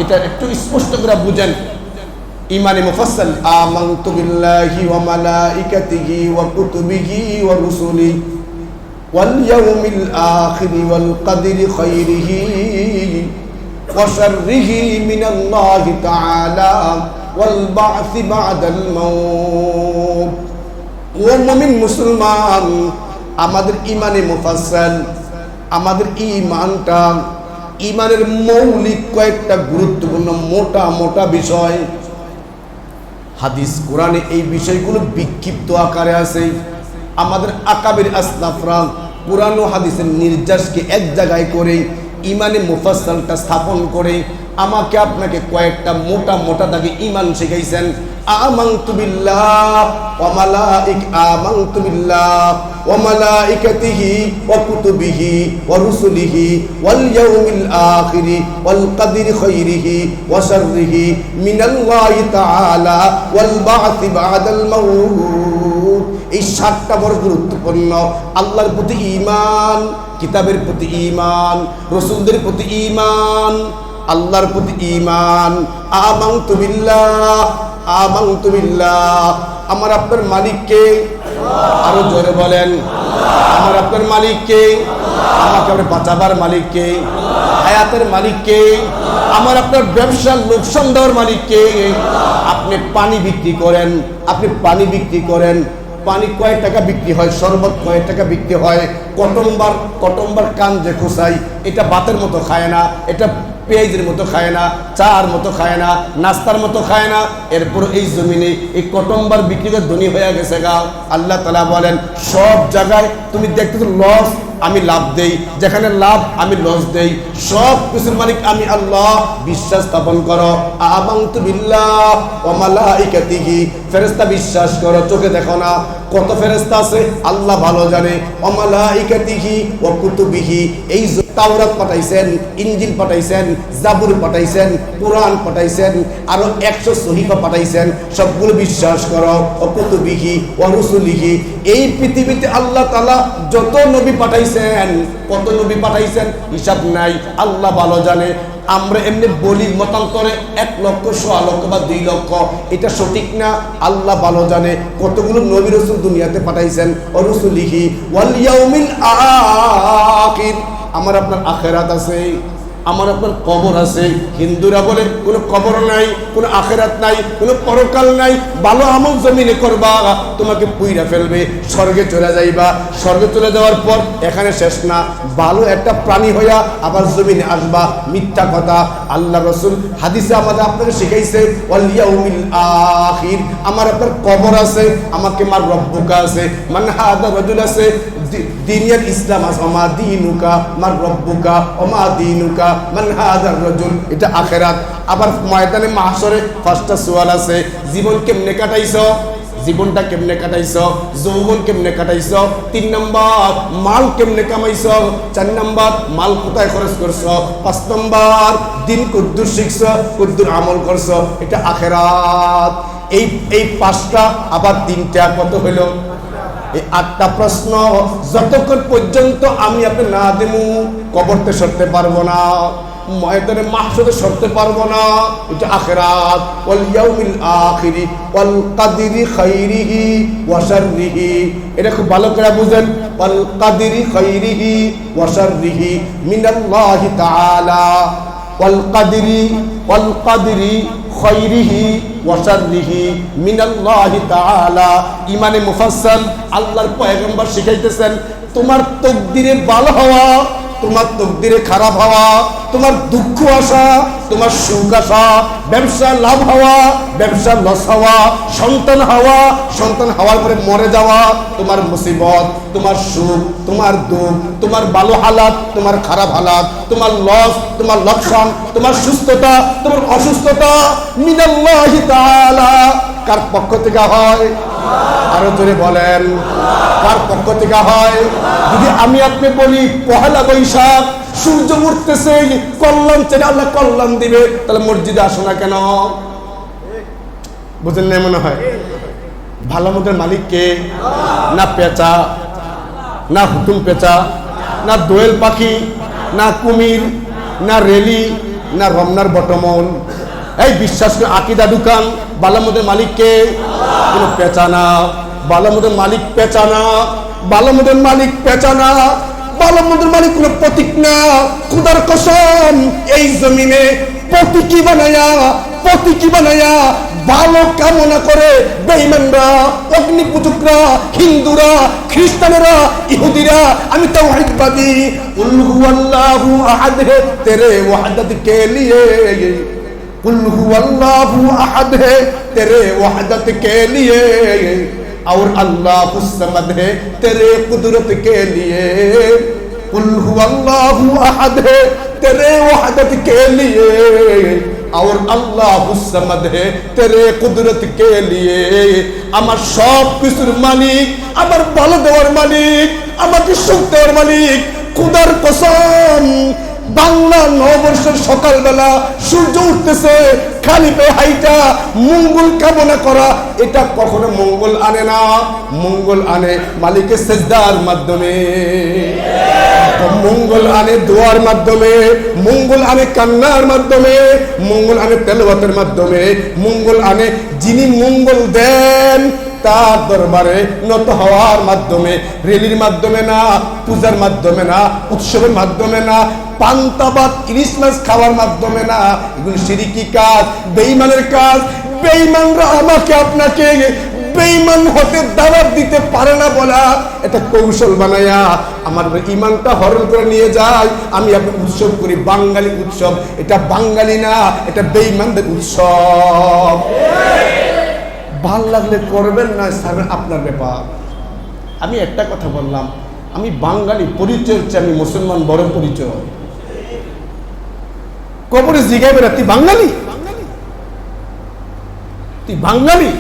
এটা একটু স্পষ্ট করে বুঝেন। ইমানে মুফাসসাল আমানতু বিল্লাহি ওয়া মালাইকাতিহি ওয়া কুতুবিহি ওয়া রুসুলিহি ওয়াল ইয়াউমিল আখির ওয়াল কদরি খাইরিহি ওয়া শাররিহি মিনাল্লাহি তাআলা ওয়াল বা'থি বা'দাল মাউত। ও মুমিন মুসলমান, আমাদের ইমানে মুফাসসাল, আমাদের ইমানটা, ইমানের মৌলিক কয়েকটা গুরুত্বপূর্ণ মোটা মোটা বিষয় হাদিস কোরআনে এই বিষয়গুলো বিক্ষিপ্ত আকারে আছে। আমাদের আকাবির আসলাফরা কোরআন ও হাদিসের নির্যাসকে এক জায়গায় করে ইমানে মুফাসসালটা স্থাপন করে আমাকে আপনাকে কয়েকটা মোটা মোটা দাগে ইমান শিখাইছেন। আমানতু বিল্লাহ ওয়া মালাইকাতিহি ওয়া কুতুবিহি ওয়া রুসুলিহি ওয়াল ইয়াউমিল আখির ওয়াল কদরি খাইরিহি ওয়া শাররিহি মিনাল্লাহি তাআলা ওয়াল বা'থি বা'দাল মাউত। এই 7টা বড় গুরুত্বপূর্ণ। আল্লাহর প্রতি ঈমান, কিতাবের প্রতি ঈমান, রাসূলদের প্রতি ঈমান, আল্লাহর প্রতি ঈমান। আমানতু বিল্লাহ, আমানতু বিল্লাহ। আমার আপনার মালিক কে? আরো জোরে বলেন। আমার আপনার মালিক কে? আমাকে আপনি বাঁচাবার মালিক কে? হায়াতের মালিক কে? আমার আপনার ব্যবসার লোকসান দেওয়ার মালিক কে? আপনি পানি বিক্রি করেন, আপনি পানি বিক্রি করেন, পানি কয় টাকা বিক্রি হয়, শরবত কয় টাকা বিক্রি হয়, কটম্বার কান যে খোসাই, এটা ভাতের মতো খায় না, এটা পেঁয়াজের মতো খায় না, চার মতো খায় না, নাস্তার মতো খায় না। এরপর এই জমিনে এই কটম্বার বিক্রি করে ধনী হয়ে গেছে গা। আল্লাহ তাআলা বলেন সব জায়গায় তুমি দেখতেছো লস, আমি লাভ দেই, যেখানে লাভ আমি লস দেই, সব কিছুর মালিক আমি আল্লাহ। বিশ্বাস স্থাপন করো। আমানতু বিল্লাহ ওয়া মালাইকাতিহি, ফেরেশতা বিশ্বাস করো, চোখে দেখো না কত ফেরেশতা আছে আল্লাহ ভালো জানে। ওয়া মালাইকাতিহি ওয়া কুতুবিহি, এই তাওরাত পাঠাইছেন, ইনজিল পাঠাইছেন, জাবুর পাঠাইছেন, কুরআন পাঠাইছেন, আরো 100 সহিফা পাঠাইছেন, সবগুলো বিশ্বাস করো। ও কুতুবিহি ওয়া রুসুলিহি, এই পৃথিবীতে আল্লাহ তাআলা যত নবী পাঠাইছেন, কত নবী পাঠাইছেন হিসাব নাই, আল্লাহ ভালো জানে। আমরা এমনি বলি মতান্তরে 1 লক্ষ, 100 লক্ষ বা 2 লক্ষ, এটা সঠিক না, আল্লাহ ভালো জানে কতগুলো নবী রাসূল দুনিয়াতে পাঠাইছেন। ও রুসুলিহি ওয়াল ইয়াউমিল আখির, আমার আপনার আখিরাত আছে, আমার আপনার কবর আছে। হিন্দুরা বলে কোনো কবর নাই, কোনো আখিরাত নাই, কোনো পরকাল নাই, ভালো আমল জমিনে করবা তোমাকে পুইরা ফেলবে, স্বর্গে চলে যাইবা, স্বর্গে চলে যাওয়ার পর এখানে শেষ না, ভালো একটা প্রাণী হইয়া আবার জমিনে আসবা। মিথ্যা কথা। আল্লাহ রাসূল হাদিসে আমাদের আপনাকে শিখাইছে ওয়াল ইয়াউমিল আখির, আমার আপনার কবর আছে, আমাকে মার রব্বুকা আছে, মান হাদা রাজুল আছে, দিনের ইসলাম আছে, ওমা দিনুকা মার রব্বুকা ওমা দিনুকা মান হাদার রাজুল, এটা আখিরাত। আবার ময়দানে মাহশরে 5টা সওয়াল আছে, জীবন কেমনে কাটাইছো, জীবনটা কেমনে কাটাইছো, যৌবন কেমনে কাটাইছো, 3 নম্বর মাল কেমনে কামাইছো, 4 নম্বর মাল কোথায় খরচ করছো, 5 নম্বর দিন কদ্দুর শিখছো, কদ্দুর আমল করছো, এটা আখিরাত। এই 5টা আবার 3টা কত হলো? এই 8টা প্রশ্ন যতক্ষণ পর্যন্ত আমি আপনি না দেবো কবরতে সরতে পারবো না, ময়দানে মাহশরে সরতে পারবো না, এটা আখিরাত। ওয়াল ইয়াউমিল আখিরি ওয়াল কাদরি খাইরিহি ওয়া শাররিহি, এটা খুব ভালো করে বুঝেন। ওয়াল কাদরি খাইরিহি ওয়া শাররিহি মিনাল্লাহি তাআলা, ওয়াল কাদরি খাইরিহি ওয়া শাররিহি মিনাল্লাহি তাআলা। ইমানে মুফাসসাল আল্লাহর পয়গম্বর শিখাইতেছেন তোমার তকদিরে ভালো হওয়া, তোমার তকদিরে খারাপ হওয়া, তোমার দুঃখ আসা, তোমার সুখ আসা, ব্যবসা লাভ হওয়া, ব্যবসা লস হওয়া, সন্তান হওয়া, সন্তান হওয়ার পরে মরে যাওয়া, তোমার মুসিবত, তোমার সুখ, তোমার দুঃখ, তোমার ভালো হালাত, তোমার খারাপ হালাত, তোমার লস, তোমার লোকসান, তোমার সুস্থতা, তোমার অসুস্থতা মিনাল্লাহি তাআলা। কার পক্ষ থেকে হয়? আরো জোরে বলেন, কার পক্ষ থেকে হয়? যদি আমি আপনি বলি পহেলা বৈশাখ সূর্য উঠতেছে, কল্যাণ চাই, আল্লাহ কল্যাণ দিবে, তাহলে মসজিদে আসো না কেন? বুঝলেন না? মনে হয় ভালো মতের মালিক কে? না পেঁচা, না হুতুম পেঁচা, না দোয়েল পাখি, না কুমির, না রেলি, না রমনার বটমন। এই বিশ্বাস করে আকিদা ঢুকান, ভালো মতের মালিক কে? কোনো পেঁচা না, ভালো মতের মালিক পেঁচা না, ভালো মতের মালিক পেঁচা না, ভালো মতের মালিক কোনো প্রতীক না। খুদার কসম, এই জমিনে প্রতীকী বানায়া ভালো কামনা করে বেঈমানরা, অগ্নিপূজকরা, হিন্দুরা, খ্রিস্টানেরা, ইহুদিরা। আমি তাওহীদবাদী। কুল হুয়াল্লাহু আহাদ হে তেরে ওয়াহদত কে লিয়ে, कुल हुवल्लाहु अहद है तेरे वहदत के लिए, और अल्लाहु समद है तेरे कुदरत के लिए। कुल हुवल्लाहु अहद है तेरे वहदत के लिए, और अल्लाहु समद है तेरे कुदरत के लिए। আমার সব কিছুর মালিক, আমার ভালো দেওয়ার মালিক, আমাকে সুখ দেওয়ার মালিক, খুদার কসম। বাংলা নববর্ষের সকালবেলা সূর্য উঠতেছে, খালি পায়ে হাইটা মঙ্গল কামনা করা, এটা কখনো মঙ্গল আনে না। মঙ্গল আনে মালিকের সেজদার মাধ্যমে, মঙ্গল আনে দোয়ার মাধ্যমে, মঙ্গল আনে কান্নার মাধ্যমে, মঙ্গল আনে তেলাওয়াতের মাধ্যমে, মঙ্গল আনে যিনি মঙ্গল দেন তার দরবারে নত হওয়ার মাধ্যমে, রেলির মাধ্যমে না, পূজার মাধ্যমে না, উৎসবের মাধ্যমে না, পান্তাবাদ ইলিশ মাছ খাওয়ার মাধ্যমে না। এগুলো শিরকি কাজ, বেঈমানের কাজ। বেঈমানরা আমাকে আপনাকে বেঈমান হতে দাওয়াত দিতে পারে না বলা এটা কৌশল বানায়া আমার ঈমানটা হরণ করে নিয়ে যায়। আমি আপনি উৎসব করি, বাঙালি উৎসব, এটা বাঙালি না, এটা বেঈমানদের উৎসব। ভাল লাগলে করবেন, না ছাড়বেন, আপনার ব্যাপার। আমি একটা কথা বললাম, আমি বাঙালি পরিচয় হচ্ছে আমি মুসলমান বড় পরিচয়। কবরে জিগাইবে না তুই বাঙালি, তুই বাঙালি,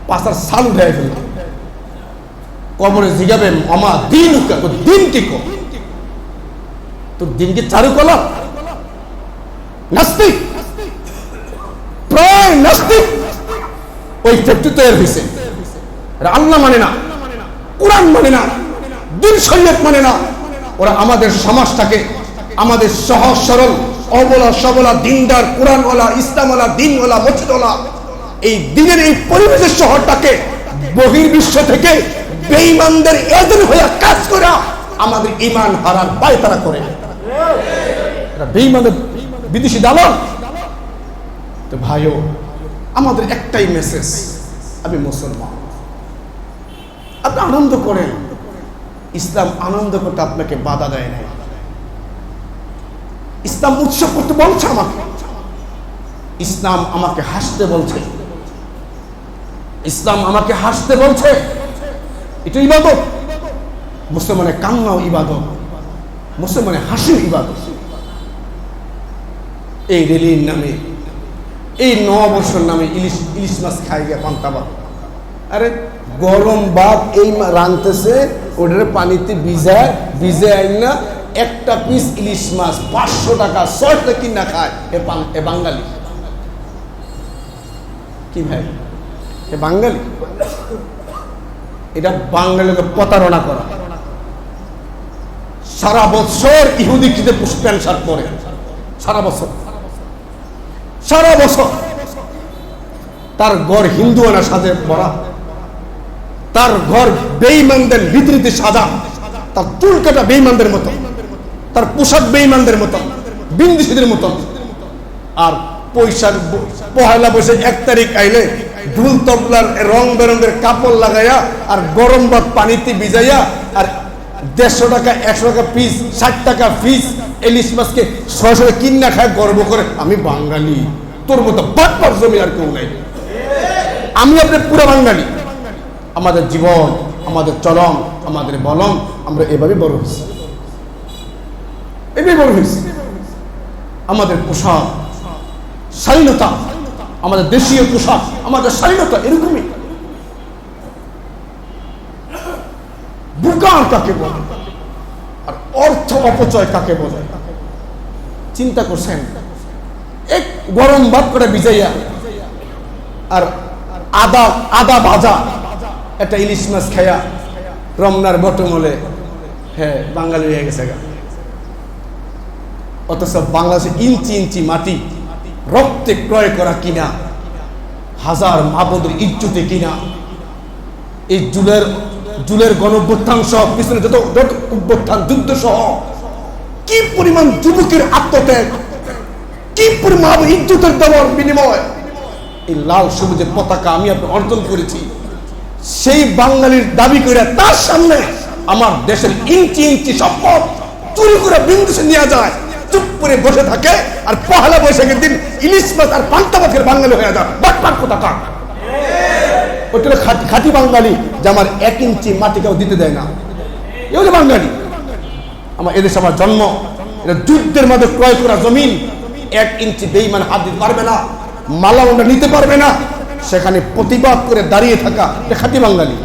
পাশার সাল উঠে ফেল। কবরে জিগাবে আমা দিন, তোর দিন কি কর, তোর দিনকে চারুকলা নাস্তিক, প্রায় নাস্তিক। ওই ফ্যাক্টরি তৈরি হয়েছে, আল্লাহ মানে না, কোরআন মানে না, দিন শরীয়ত মানে না। ওরা আমাদের সমাজটাকে, আমাদের সহজ সরল অবলা সবলা দিনদার কোরআনওয়ালা ইসলামওয়ালা দিনওয়ালা মসজিদওয়ালা এই দিনের এই পরিবেশের শহরটাকে বহির্বিশ্ব থেকে বেঈমানদের এজেন্ট হয়ে কাজ করে আমাদের ঈমান হারার পায়তারা করে। এরা বেঈমানদের বিদেশি দালাল। তো ভাইও, আমাদের একটাই মেসেজ, আমি মুসলমান, আপনি আনন্দ করেন। ইসলাম আনন্দ করতে আপনাকে বাধা দেয় না। ইসলাম উৎসব করতে বলছে আমাকে, ইসলাম আমাকে হাসতে বলছে, ইসলাম আমাকে হাসতে বলছে। এটা ইবাদত। মুসলমানের কান্নাও ইবাদত, মুসলমানের হাসিও ইবাদত। এই রেলির নামে, এই নববর্ষের নামে ইলিশ মাছ খাই গিয়ে পান্তাবাদ। আরে গরম ভাত এই রাঁধতেছে, ওটার পানিতে ভিজায় আইন না, একটা পিস ইলিশ মাছ 500 টাকা 6 টাকা কিনা খায়। এ বাঙালি কি ভাই? এ বাঙালি? এটা বাঙালিকে প্রতারণা করা। সারা বছর ইহুদি খিদে প্যান্ট শার্ট পরে, সারা বছর তার ঘর হিন্দুয়ানা সাজে ভরা, তার ঘর বেঈমানদের রীতিনীতি সাজা, তার চুল কাটা বেঈমানদের মতো, তার পোশাক বেঈমানদের মতো, বিন্দিসিদের মতো। আর পয়লা বৈশাখ 1 তারিখ আইলে ঢুল তবলার রং বেরঙের কাপড় লাগাইয়া আর গরম ভাত পানিতে ভিজাইয়া আর 150 টাকা 100 টাকা পিস 60 টাকা পিস ইলিশ মাছকে 600 টাকা কিনা খায় গর্ব করে আমি বাঙালি। তোর মতো বাটপার জমি আর কেউ নাই। আমি আপনার পুরো বাঙালি। আমাদের জীবন, আমাদের চলন, আমাদের বলন, আমরা এভাবে বড় হয়েছি, এভাবে বড় হয়েছি। আমাদের পোশাক শালীনতা, আমাদের দেশীয় পোশাক, আমাদের শালীনতা এরকমই। বুকার কাকে বলে আর অর্থ অপচয় কাকে বলে চিন্তা করছেন? এক গরম ভাত করে ভিজাইয়া আর আদা ভাজা একটা ইলিশ মাছ খাইয়া রমনার বটমলে, হ্যাঁ বাঙালি হয়ে গেছে। অথচ বাংলাদেশে ইঞ্চি ইঞ্চি মাটি রক্তে ক্রয় করা কিনা, হাজার মাবুদের ইজ্জতে কিনা, এই জুলের গণঅভ্যুত্থান সহ পিছনে যত অভ্যুত্থান যুদ্ধ সহ কি পরিমাণ যুবকের আত্মত্যাগ, কি পরিমাণ ইজ্জতের দেওয়ার বিনিময় এই লাল সবুজের পতাকা আমি আপনি অর্জন করেছি। সেই বাঙালির দাবি করে তার সামনে আমার দেশের ইঞ্চি ইঞ্চি সম্পদ চুরি করে বিন্দুসে নিয়ে যায়, চুপ করে বসে থাকে। আর পহেলা বৈশাখের দিন ইলিশ মাছ আর পান্তা ভাতের বাঙালি হয়ে যায়। বাটপার কোথাকার? ওটা খাঁটি বাঙালি যে আমার 1 ইঞ্চি মাটি কেউ দিতে দেয় না। এও যে বাঙালি। আমার এদেশে আমার জন্ম, এটা যুদ্ধের মধ্যে ক্রয় করা জমিন। 1 ইঞ্চি বেঈমান হাত দিতে পারবে না, মালাউন্ডা নিতে পারবে না। সেখানে প্রতিবাদ করে দাঁড়িয়ে থাকা এটা খাঁটি বাঙালি।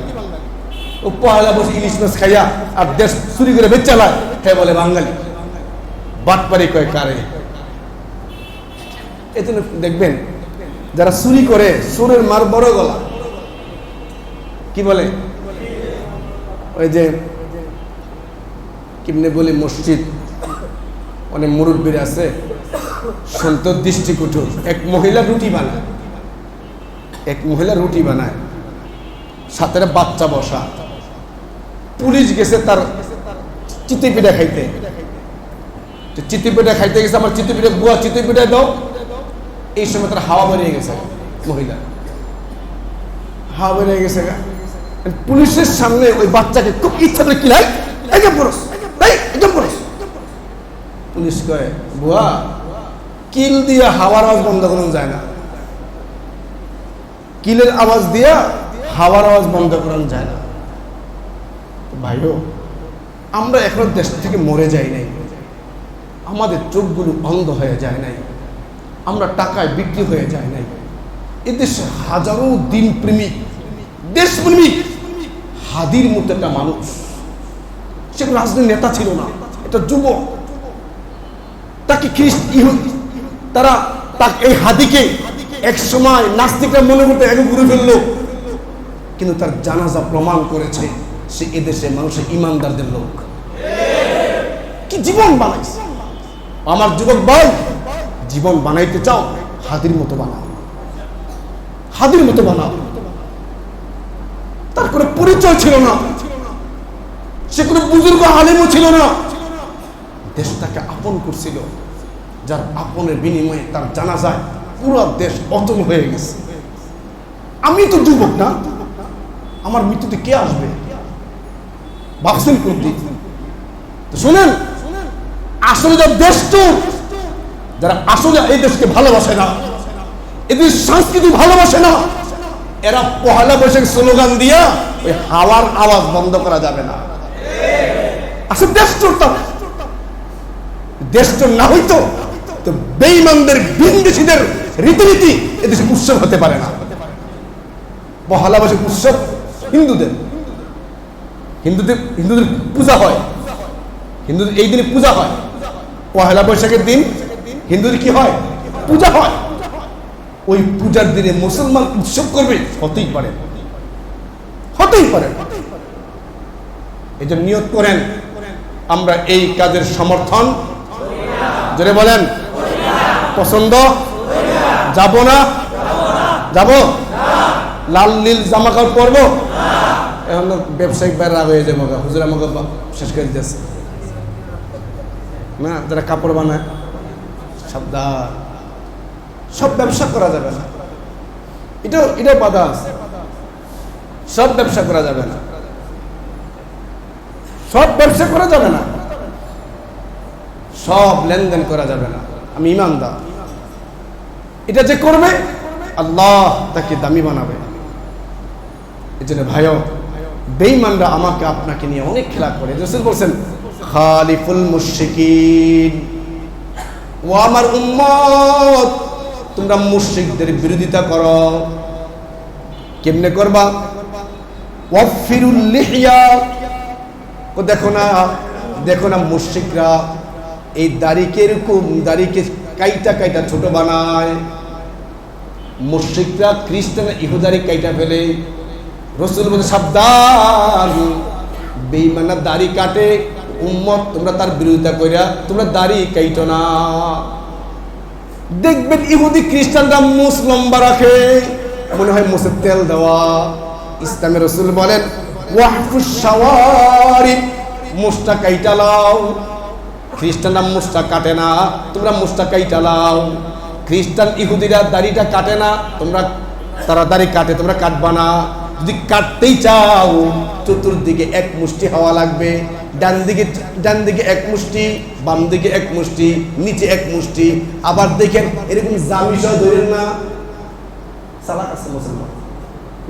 ও পহেলা বসে ইলিশ মাছ খাইয়া আর দেশ চুরি করে বেচ চালায়, হ্যাঁ বলে বাঙালি। বাটপারি কয় কারে? এই জন্য দেখবেন যারা চুরি করে চোরের মার বড় গলা, কি বলে ওই যে কিমনে বলি মসজিদ অনেক মুরব্বীর আছে সন্তর দৃষ্টিকটু, এক মহিলা রুটি বানায় সাথে বাচ্চা বসা, পুলিশ গেছে তার চিতই পিঠা খাইতে গেছে, আমার চিতই পিঠা বুয়া চিতই পিঠা দাও, এই সময় তার হাওয়া বেরিয়ে গেছে, মহিলা হাওয়া বেরিয়ে গেছে। পুলিশের সামনে ওই বাচ্চাকে খুব ইচ্ছা করে কিলাই একদম পরশ। পুলিশ কয় বুয়া কিল দিয়া হাওয়ার আওয়াজ বন্ধ করানো যায় না, কিলের আওয়াজ দিয়া হাওয়ার আওয়াজ বন্ধ করানো যায় না। ভাইও আমরা এখন দেশ থেকে মরে যাই নাই, আমাদের চোখগুলো অন্ধ হয়ে যায় নাই, আমরা টাকায় বিক্রি হয়ে যায় নাই। এদেশে হাজারো দিন প্রেমিক দেশপ্রেমিক হাদির মতো একটা মানুষ, সে রাজনৈতিক নেতা ছিল না, এটা যুবক, তাকে তারা এই হাদিকে এক সময় নাস্তিকরা মনে করতে এক ঘুরে ফেললো, কিন্তু তার জানাজা প্রমাণ করেছে সে এদেশে মানুষের ইমানদারদের লোক। কি জীবন বানাইছে! আমার যুবক ভাই, জীবন বানাইতে চাও হাদির মতো বানাও, হাদির মতো বানাও। তার কোনো পরিচয় ছিল না, সে কোনো বুজুর্গ আলেমও ছিল না, দেশটাকে আপন করছিল, যার আপনের বিনিময়ে তার জানাজায় পুরো দেশ অচল হয়ে গেছে। আমি তো যুবক না, আমার মৃত্যুতে কে আসবে ভাবছেন কোন দিক? তো শুনেন, আসলে যারা যারা আসলে এই দেশকে ভালোবাসে না, এদের সংস্কৃতি ভালোবাসে না, এরা পহেলা বৈশাখ স্লোগান দিয়া ওই হাওয়ার আওয়াজ বন্ধ করা যাবে না। আসলে দেশটা না হইতো তো বেঈমানদের বিন্দেশীদের রীতিনীতি এদেশে উৎসব হতে পারে না। পহেলা বৈশাখ উৎসব হিন্দুদের পূজা হয়, হিন্দুদের এই দিনে পূজা হয়। পহেলা বৈশাখের দিন হিন্দুদের কি হয়? পূজা হয়। ওই পূজার দিনে মুসলমান উৎসব করবে? হতেই পারে। এই জন্য নিয়ত করেন, আমরা এই কাজের সমর্থন, জোরে বলেন, পছন্দ, যাব না, যাব লাল নীল জামা কাপড় পরবো। এখন ব্যবসায়িক বাইরে রাগ হয়ে যাবো, হুজুর আমাকে শেষ করে দিতেছে না, যারা কাপড় বানায় সাবধান, সব ব্যবসা করা যাবে না, এটা বাধা আছে। সব ব্যবসা করা যাবে না, সব ব্যবসা করা যাবে না, সব লেনদেন করা যাবে না। আমি ইমানদার, এটা যে করবে আল্লাহ তাকে দামি বানাবে। এই জন্য ভাইও, বেঈমানরা আমাকে আপনাকে নিয়ে অনেক খেলা করে। রাসূল বলেন খালিফুল মুশরিকিন, ও আমার উম্মত তোমরা মুশরিকদের বিরোধিতা করো। কেমনে করবা? ওয়াফিরুল লিহিয়া, ও দেখো না মুশরিকরা এই দাড়িকে এরকম দাড়িকে কাইটা ছোট বানায়। মুশরিকরা খ্রিস্টান ইহুদারি কাইটা ফেলে। রাসূল বলে সাবধান, বেঈমানরা দাড়ি কাটে, উম্মত তোমরা তার বিরোধিতা কইরা তোমরা দাড়ি কাইটো না। দেখবেন ইহুদি খ্রিস্টানরা মুছ লম্বা রাখে, মনে হয় মুছের তেল দেওয়া। ইসলামের রাসূল বলেন ওয়াহফুশ শাওয়ারিব, মুছটা কাইটা লাও। খ্রিস্টানরা মুছটা কাটে না, তোমরা মুছটা কাইটা লাও। খ্রিস্টান ইহুদিরা দাড়িটা কাটে না, তারা দাড়ি কাটে, তোমরা কাটবা না। যদি কাটতেই চাও চতুর্দিকে এক মুষ্টি হাওয়া লাগবে, ডান দিকে এক মুষ্টি, বাম দিকে এক মুষ্টি, নিচে এক মুষ্টি। আবার দেখেন এরকম জামিসহ ধরেন না, সালাক আছে মুসলমান,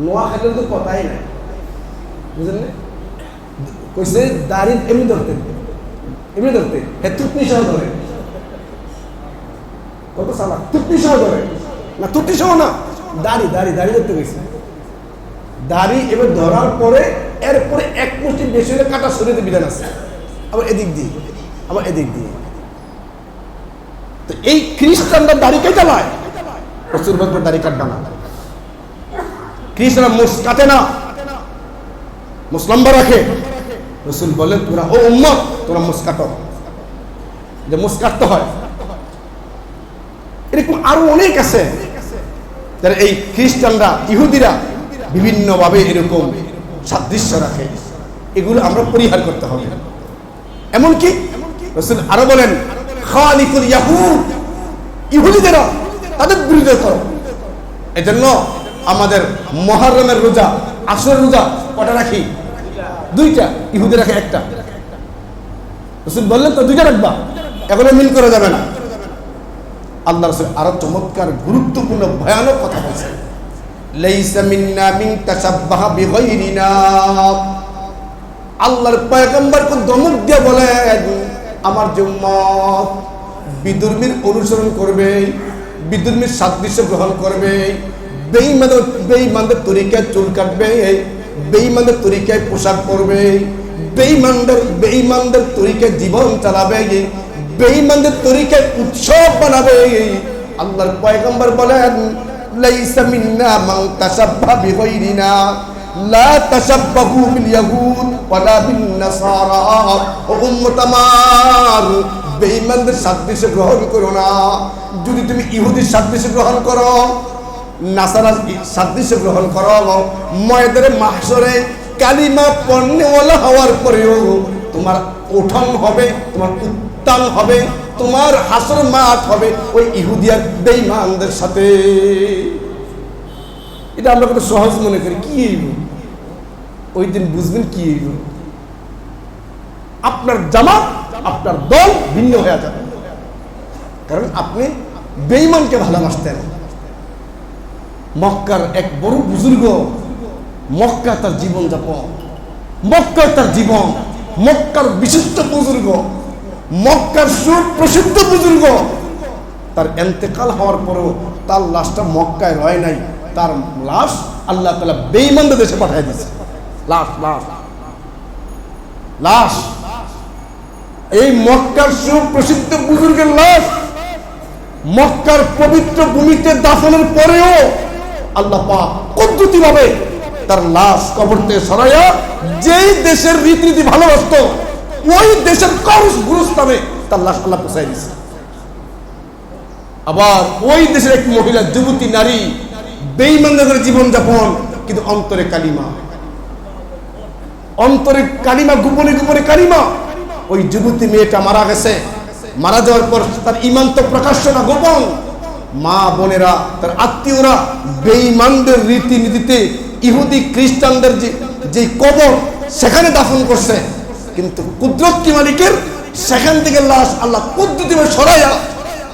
নোয়া খাইলে তো কথাই নাই, বুঝলেন না? কইছে দাড়ি এমনি ধরতে হ্যাঁ, তুতনি সহ ধরে। কত সালাক, তুতনি সহ ধরে না, তুতনি সহ না, দাড়ি ধরতে গেছে। দাড়ি এবার ধরার পরে এরপরে এক মুষ্টি বেশি হলে কাটা সরিয়ে বিধান আছে, আবার এদিক দিয়ে। তো তো এই খ্রিস্টানরা দাড়ি কেটে নয়, রাসূল বলেন দাড়ি কাটবে না। খ্রিস্টানরা মুছ কাটে না, মুসলমানরা রাখে। রাসূল বলেন তোরা ও উম্মত তোরা মুছ কাটো, যে মুছ কাটতে হয়। এরকম আরো অনেক আছে যারা এই খ্রিস্টানরা ইহুদিরা বিভিন্নভাবে এরকম সাদৃশ্য রাখে, এগুলো আমরা পরিহার করতে হবে। এমনকি রাসূল আরো বলেন খালিকুল ইয়াহুদ, ইহুদিদেরা তাদের বিরোধিতা করো। এজন্য আমাদের মুহররমের রোজা, আশুরার রোজা কটা রাখি? দুইটা। ইহুদি রাখে একটা। রাসূল বললেন তো দুইটা রাখবা, এখনো মিল করা যাবে না। আল্লাহ রাসূল আরো চমৎকার গুরুত্বপূর্ণ ভয়ানক কথা বলেছেন, লাইসা মিন্না মিন তাশাব্বাহা বিগাইরিনা। আল্লাহর পয়গম্বরকে ধমক দিয়ে বলেন আমার যে উম্মত বিধর্মীর অনুসরণ করবে, বিধর্মীর সাদৃশ্য গ্রহণ করবে, বেঈমানদের তরিকায় চুল কাটবে, বেঈমানদের তরিকায় পোশাক পরবে, বেঈমানদের তরিকায় জীবন চালাবে, বেঈমানদের তরিকায় উৎসব বানাবে। আল্লাহর পয়গম্বর বলেন লাইসা মিন্না মান তাশাব্বাহা বিগাইরিনা লা তাশাব্বাহু বিল ইয়াহুদ ওয়ালা বিন নাসারা। ও উম্মত আমার, বেঈমানদের সাদৃশ্য গ্রহণ করো না। যদি তুমি ইহুদির সাদৃশ্য গ্রহণ করো, নাসারার সাদৃশ্য গ্রহণ করো, ময়দানে মাহশরে কালিমা পড়নেওয়ালা হওয়ার পরেও তোমার উঠন হবে, তোমার উত্থান হবে, তোমার হাসর মাঠ হবে ওই ইহুদি আর বেঈমানদের সাথে। এটা আমরা কত সহজ মনে করি, কি ওই দিন বুঝবেন কি। আপনার জামাত, আপনার দল ভিন্ন হয়ে যাবে, কারণ আপনি বেঈমানকে ভালোবাসতেন। মক্কার এক বড় বুজুর্গ, মক্কা তার জীবন যাপন, মক্কা তার জীবন, মক্কার বিশিষ্ট বুজুর্গ, মক্কার সুপ্রসিদ্ধ বুজুর্গ, তার ইন্তেকাল হওয়ার পরেও তার লাশটা মক্কায় রয় নাই, তার লাশ আল্লাহ তাআলা বেঈমানদের দেশে পাঠিয়ে দিয়েছে। লাশ লাশ লাশ, এই মক্কার সুপ্রসিদ্ধ বুজুর্গের লাশ মক্কার পবিত্র ভূমিতে দাফনের পরেও আল্লাহ পাক কুদরতিভাবে তার লাশ কবর থেকে সরাইয়া যেই দেশের রীতিনীতি ভালোবাসত ওই দেশের গুরুস্থানে তার লাশ আল্লাহ পৌঁছায় দিয়েছে। আবার ওই দেশের এক মহিলা, যুবতী নারী, বেঈমানদের জীবন যাপন, কিন্তু অন্তরে কালিমা, অন্তরে কালিমা, গোপনে গোপনে কালিমা। ওই যুবতী মেয়েটা মারা গেছে, মারা যাওয়ার পর তার ঈমান তো প্রকাশ্য না, গোপন। মা বোনেরা, তার আত্মীয়রা বেঈমানদের রীতিনীতিতে ইহুদি খ্রিস্টানদের যে কবর সেখানে দাফন করছে, কিন্তু কুদরত কি মালিকের, সেখান থেকে লাশ আল্লাহ কুদরতিভাবে সরাইয়া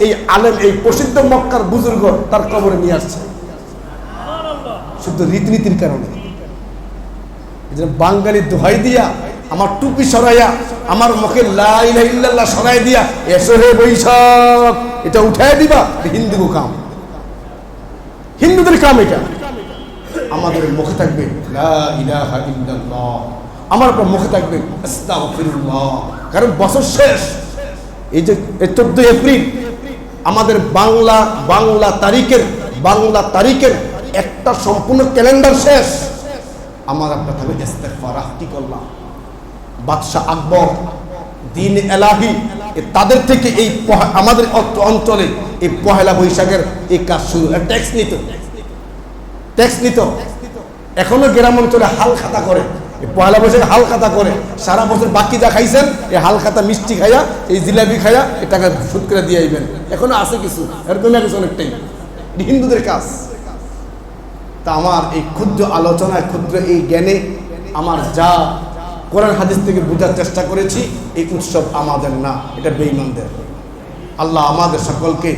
এই আলেম, এই প্রসিদ্ধ মক্কার বুজুর্গ তার কবরে নিয়ে আসছে, শুধু রীতিনীতির কারণে। বাঙালি দোহাই দিয়া, আমার টুপি সরাইয়া, আমার মুখে লা ইলাহা ইল্লাল্লাহ সরাই দিয়া, এসো হে বৈশাখ, এটা উঠাই দিবা, হিন্দু কাম, হিন্দুদের কাম এটা। আমাদের মুখে থাকবে লা ইলাহা ইল্লাল্লাহ, আমার আপনার মুখে থাকবে আস্তাগফিরুল্লাহ। কারণ বছর শেষ, এই যে 14 এপ্রিল আমাদের বাংলা তারিখের একটা সম্পূর্ণ ক্যালেন্ডার শেষ। আমার আপনার থাকবে ইস্তেগফার, কি করলাম। বাদশাহ আকবর, দিন এলাহি, তাদের থেকে এই আমাদের অঞ্চলে এই পহেলা বৈশাখের এই কাজ শুরু। ট্যাক্স নিত, এখনো গ্রাম অঞ্চলে হাল খাতা করে, পয়লা বৈশাখে হাল খাতা করে, সারা বছর বাকি যা খাইছেন এই হাল খাতা মিষ্টি খাইয়া, এই জিলাপি খাইয়া এই টাকা সুদ করে দিয়ে আইবেন। এখনো আছে কিছু, এরকম কিছু অনেকটাই হিন্দুদের কাজ। তা আমার এই ক্ষুদ্র আলোচনায়, ক্ষুদ্র এই জ্ঞানে আমার যা কোরআন হাদিস থেকে বোঝার চেষ্টা করেছি, এই উৎসব আমাদের না, এটা বেঈমানদের। আল্লাহ আমাদের সকলকে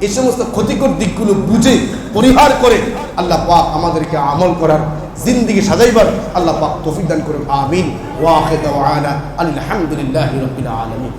এই সমস্ত ক্ষতিকর দিকগুলো বুঝে পরিহার করে আল্লাহ পাক আমাদেরকে আমল করার, জিন্দেগি সাজাইবার আল্লাহ পাক তৌফিক দান করুন। আমিন। ওয়া আখিরু দাওয়ানা আলহামদুলিল্লাহি রাব্বিল আলামিন।